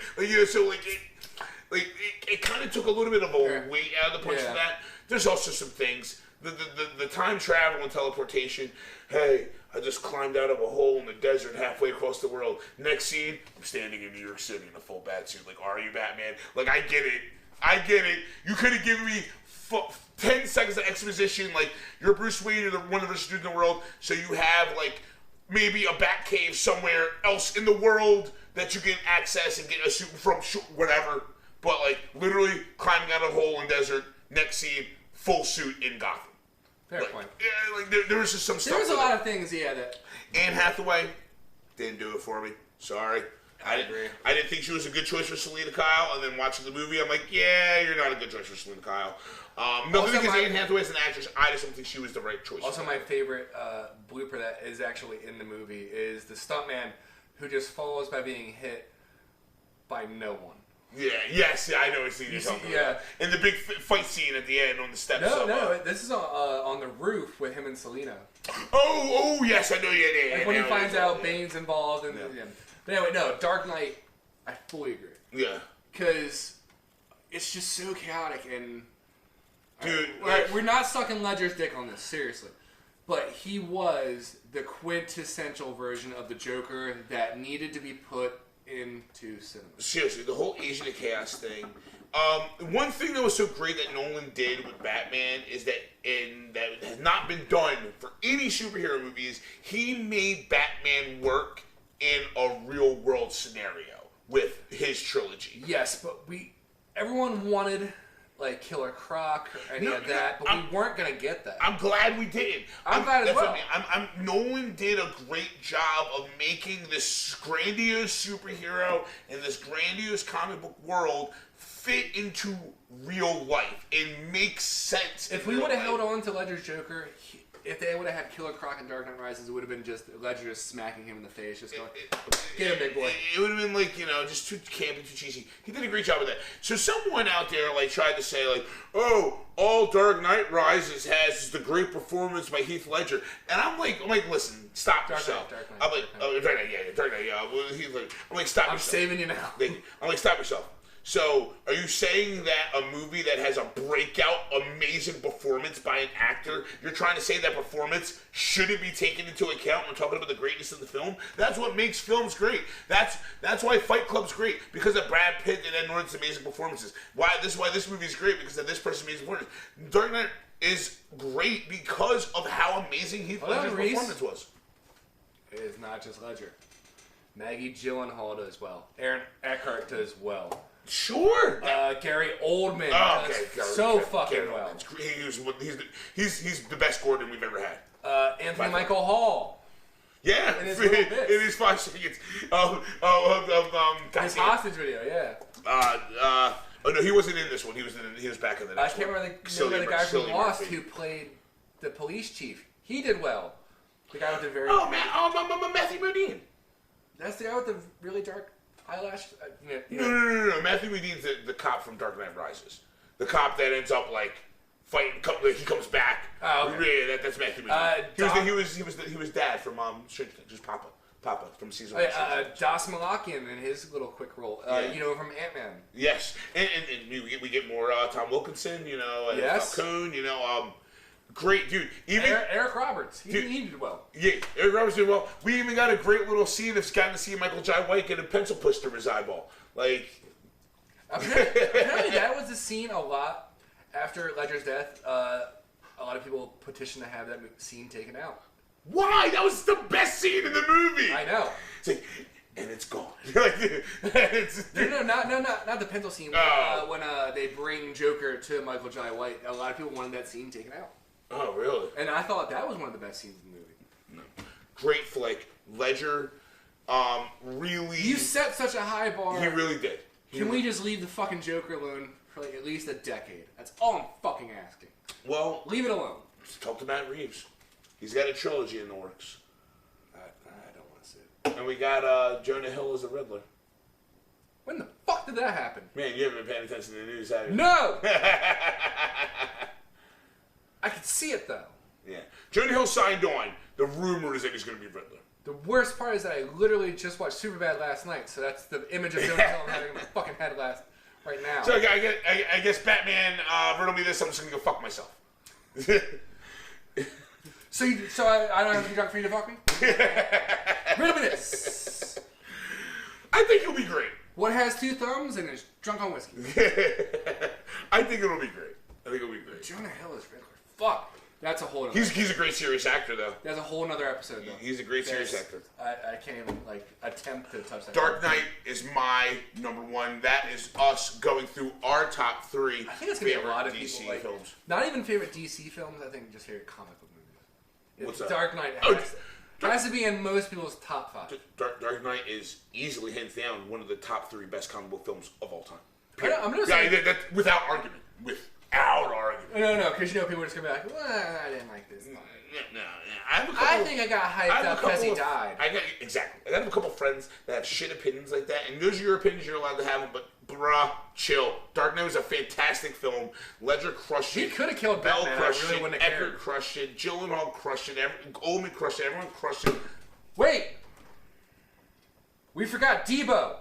It kind of took a little bit of a weight out of the punch for that. There's also some things. The time travel and teleportation. Hey, I just climbed out of a hole in the desert halfway across the world. Next scene, I'm standing in New York City in a full bat suit. Like, are you Batman? Like, I get it. You could have given me 10 seconds of exposition. Like, you're Bruce Wayne, you're one of the richest dudes in the world. So you have, like, maybe a bat cave somewhere else in the world that you can access and get a suit from, whatever. But, like, literally climbing out of a hole in the desert, next scene, full suit in Gotham. Fair point. Yeah, there was just some stuff. There was a lot of things, that... Anne Hathaway didn't do it for me. Sorry. I agree. I didn't think she was a good choice for Selena Kyle, and then watching the movie, I'm like, yeah, you're not a good choice for Selena Kyle. Nothing because Anne Hathaway is an actress. I just don't think she was the right choice. Also, my favorite blooper that is actually in the movie is the stuntman who just falls by being hit by no one. Yeah, I know what scene you're talking about. And the big fight scene at the end on the steps. No, this is on the roof with him and Selena. Oh, yes, I know. Yeah. When he finds out Bane's involved. But anyway, no, Dark Knight, I fully agree. Yeah. Because it's just so chaotic and... Dude. We're not sucking Ledger's dick on this, seriously. But he was the quintessential version of the Joker that needed to be put into cinema. Seriously, the whole Agent of Chaos thing. One thing that was so great that Nolan did with Batman is that has not been done for any superhero movies, he made Batman work in a real world scenario with his trilogy. Yes, but everyone wanted like Killer Croc or any of that, but we weren't gonna get that. I'm glad we didn't. I'm glad as well. Nolan did a great job of making this grandiose superhero and this grandiose comic book world fit into real life and make sense. If we would have held on to Ledger's Joker, if they would have had Killer Croc in Dark Knight Rises, it would have been just Ledger just smacking him in the face, just going, "Get him, big boy." It would have been like, just too campy, too cheesy. He did a great job with that. So someone out there like tried to say like, "Oh, all Dark Knight Rises has is the great performance by Heath Ledger," and I'm like, listen, stop yourself. Dark Knight. I'm like, Dark Knight, yeah. Well, Heath Ledger. I'm like, stop yourself. I'm saving you now. I'm like, stop yourself. So, are you saying that a movie that has a breakout, amazing performance by an actor, you're trying to say that performance shouldn't be taken into account when talking about the greatness of the film? That's what makes films great. That's why Fight Club's great, because of Brad Pitt and Ed Norton's amazing performances. This is why this movie is great, because of this person's amazing performance. Dark Knight is great because of how amazing Heath Ledger's performance was. It is not just Ledger. Maggie Gyllenhaal does well. Aaron Eckhart does well. Sure. Gary Oldman does fucking well. He's the best Gordon we've ever had. Anthony Michael Hall. Yeah, in his little bits. In his 5 seconds. His hostage video, yeah. Oh no, he wasn't in this one. He was back in the next one. I can't remember the guy from Lost who played the police chief. He did well. The guy with the very Matthew Modine. That's the guy with the really dark eyelash. No. Matthew Modine's the cop from Dark Knight Rises. The cop that ends up like fighting. He comes back. Oh, okay. Yeah, that's Matthew Modine. He was dad from Stranger Things. Just Papa from season 1. Das Malakian in his little quick role. From Ant-Man. Yes, and we get more Tom Wilkinson. Yes. Falcone. Great dude. Even Eric Roberts. He did well. Yeah, Eric Roberts did well. We even got a great little scene of getting to see Michael Jai White get a pencil pushed through his eyeball. Like, apparently that was the scene a lot after Ledger's death. A lot of people petitioned to have that scene taken out. Why? That was the best scene in the movie. I know. It's like, and it's gone. No, not the pencil scene. When they bring Joker to Michael Jai White, a lot of people wanted that scene taken out. Oh, really? And I thought that was one of the best scenes in the movie. No. Great flick. Ledger, really... You set such a high bar. He really did. Can we just leave the fucking Joker alone for like at least a decade? That's all I'm fucking asking. Well... Leave it alone. Just talk to Matt Reeves. He's got a trilogy in the works. I don't want to see it. And we got Jonah Hill as the Riddler. When the fuck did that happen? Man, you haven't been paying attention to the news, have you? No! I could see it, though. Yeah. Jonah Hill signed on. The rumor is that he's going to be Riddler. The worst part is that I literally just watched Superbad last night, so that's the image of Jonah Hill I'm having in my fucking head right now. So I guess Batman riddle me this, I'm just going to go fuck myself. So I don't have to be drunk for you to fuck me? Riddle me this. I think it'll be great. What has 2 thumbs and is drunk on whiskey? I think it'll be great. Jonah Hill is Riddler. Fuck. That's a whole other He's a great serious actor, though. That's a whole other episode, though. He's a great serious actor. I can't even, attempt to touch that. Dark Knight is my number 1. That is us going through our top 3 I think it's going to be a lot of DC people, films. Not even favorite DC films, I think just favorite comic book movies. What's that? Dark Knight has to be in most people's top 5. Dark Knight is easily, hands down, one of the top 3 best comic book films of all time. I'm going to say... That's without argument. Without argument. No, because people are just going to be like, well, I didn't like this. No. I think I got hyped up because he died. Exactly. I have a couple friends that have shit opinions like that, and those are your opinions, you're allowed to have them, but bruh, chill. Dark Knight was a fantastic film. Ledger crushed it. He could have killed Bell Batman. crushed I really it. wouldn't have Eckert cared. crushed it. Gyllenhaal crushed it. Oldman crushed it. Everyone crushed it. Wait! We forgot Debo.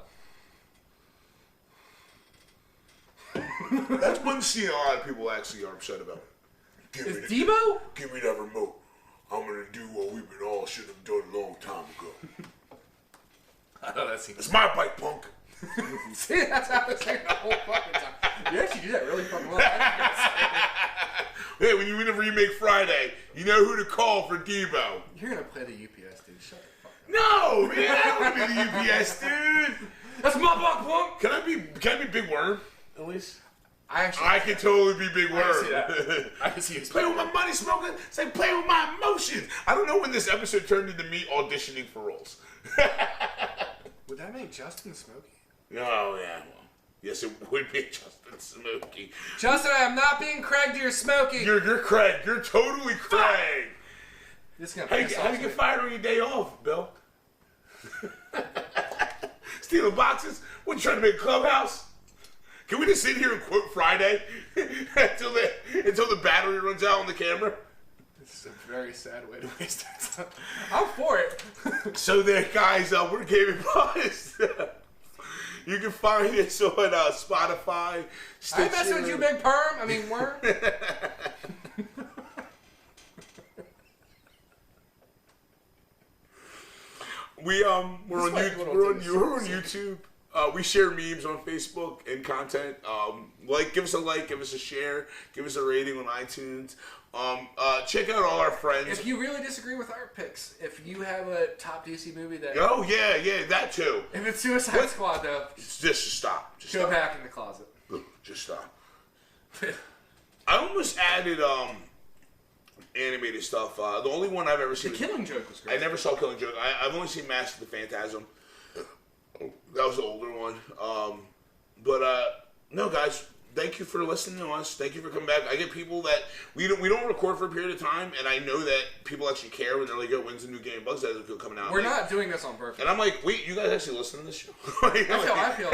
That's one scene a lot of people actually are upset about. Debo? Give me that remote. I'm going to do what we all should have done a long time ago. I know that scene. It's my bike, punk. See, that's how I was saying the whole fucking time. You actually do that really fucking well. Hey, when you win a Remake Friday, you know who to call for Debo. You're going to play the UPS, dude. Shut the fuck up. No, man, I don't want to be the UPS, dude. That's my buck, punk. Can I be Big Worm, at least? I can totally be Big Worm. I can see that. I can see you. Play with my money, smoking. Say, play with my emotions. I don't know when this episode turned into me auditioning for roles. Would that make Justin Smokey? Oh, yeah. Well, yes, it would be Justin Smokey. Justin, I am not being Craig to your Smokey. You're Craig. You're totally Craig. This is gonna How do piss you off get fired on your day off, Bill? Stealing boxes? What, you trying to make a clubhouse? Can we just sit here and quote Friday until the battery runs out on the camera? This is a very sad way to waste time. I'm for it. So there, guys, we're Gaming Buzz. You can find us on Spotify, Stitcher. I ain't messing with you, big perm. I mean, worm. We're on YouTube. We share memes on Facebook and content. Give us a like, give us a share, give us a rating on iTunes. Check out all our friends. If you really disagree with our picks, if you have a top DC movie that... Oh, yeah, that too. If it's Suicide Squad, though... Just stop. Go back in the closet. Just stop. I almost added animated stuff. The only one I've ever seen... The Killing Joke was great. I never saw Killing Joke. I've only seen Mask of the Phantasm. That was the older one. No, guys, thank you for listening to us. Thank you for coming back. I get people that we don't record for a period of time, and I know that people actually care when they're like, "Yo, when's the new Game Bugs that is coming out?" We're not doing this on purpose. And I'm like, "Wait, you guys actually listen to this show?" I feel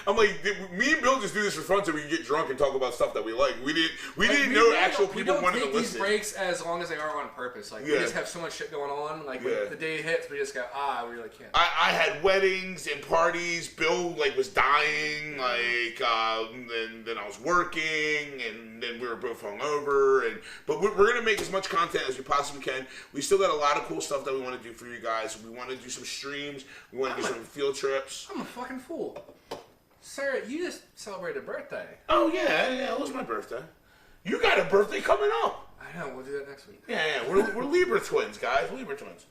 I'm like, me and Bill just do this for fun so we can get drunk and talk about stuff that we like. We didn't know actual people wanted to listen. We don't take these breaks as long as they are on purpose. Like, we just have so much shit going on. Like, when the day hits, we just go, we really can't. I had weddings and parties. Bill, was dying. Then I was working, and then we were both hungover. But we're going to make as much content as we possibly can. We still got a lot of cool stuff that we want to do for you guys. We want to do some streams. We want to do some field trips. I'm a fucking fool. Sir, you just celebrated a birthday. Oh, yeah, it was my birthday. You got a birthday coming up. I know, we'll do that next week. Yeah, we're Libra twins, guys. Libra twins.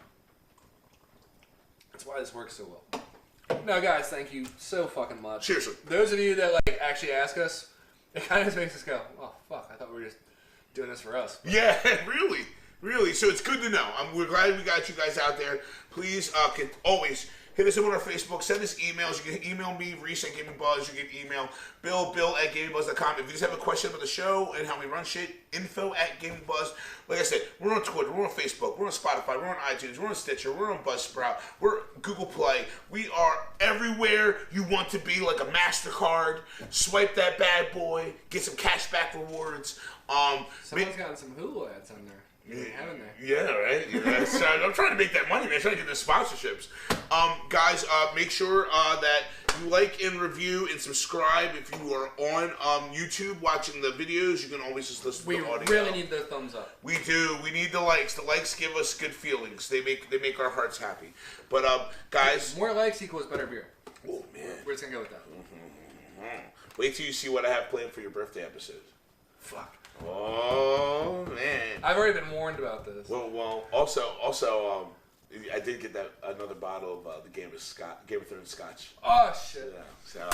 That's why this works so well. No, guys, thank you so fucking much. Seriously. Those of you that, actually ask us, it kind of just makes us go, oh, fuck, I thought we were just doing this for us. Yeah, really. Really. So it's good to know. We're glad we got you guys out there. Please, can always... hit us up on our Facebook. Send us emails. You can email me, Reese at Gaming Buzz. You can email Bill at GamingBuzz.com. If you just have a question about the show and how we run shit, info at Gaming Buzz. Like I said, we're on Twitter. We're on Facebook. We're on Spotify. We're on iTunes. We're on Stitcher. We're on Buzzsprout. We're Google Play. We are everywhere you want to be, like a MasterCard. Swipe that bad boy. Get some cashback rewards. Someone's gotten some Hulu ads on there. Yeah, right. Yeah, so I'm trying to make that money, man. I'm trying to get the sponsorships. Guys, make sure that you like and review and subscribe. If you are on YouTube watching the videos, you can always just listen to the audio. We really need the thumbs up. We do. We need the likes. The likes give us good feelings. They make our hearts happy. But guys, more likes equals better beer. Oh man, we're just gonna go with that. Wait till you see what I have planned for your birthday episode. Fuck. Oh man! I've already been warned about this. Well. Also, I did get another bottle of the Game of Thrones Scotch. Oh shit! Yeah, so,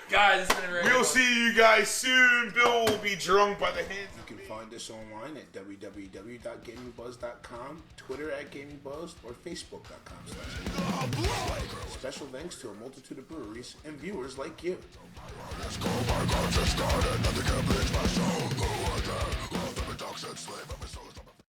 guys, it's been very. We'll see you guys soon. Bill will be drunk by the hands. You can find us online at www.gamingbuzz.com, Twitter at GamingBuzz, or Facebook.com/GamingBuzz. Special thanks to a multitude of breweries and viewers like you.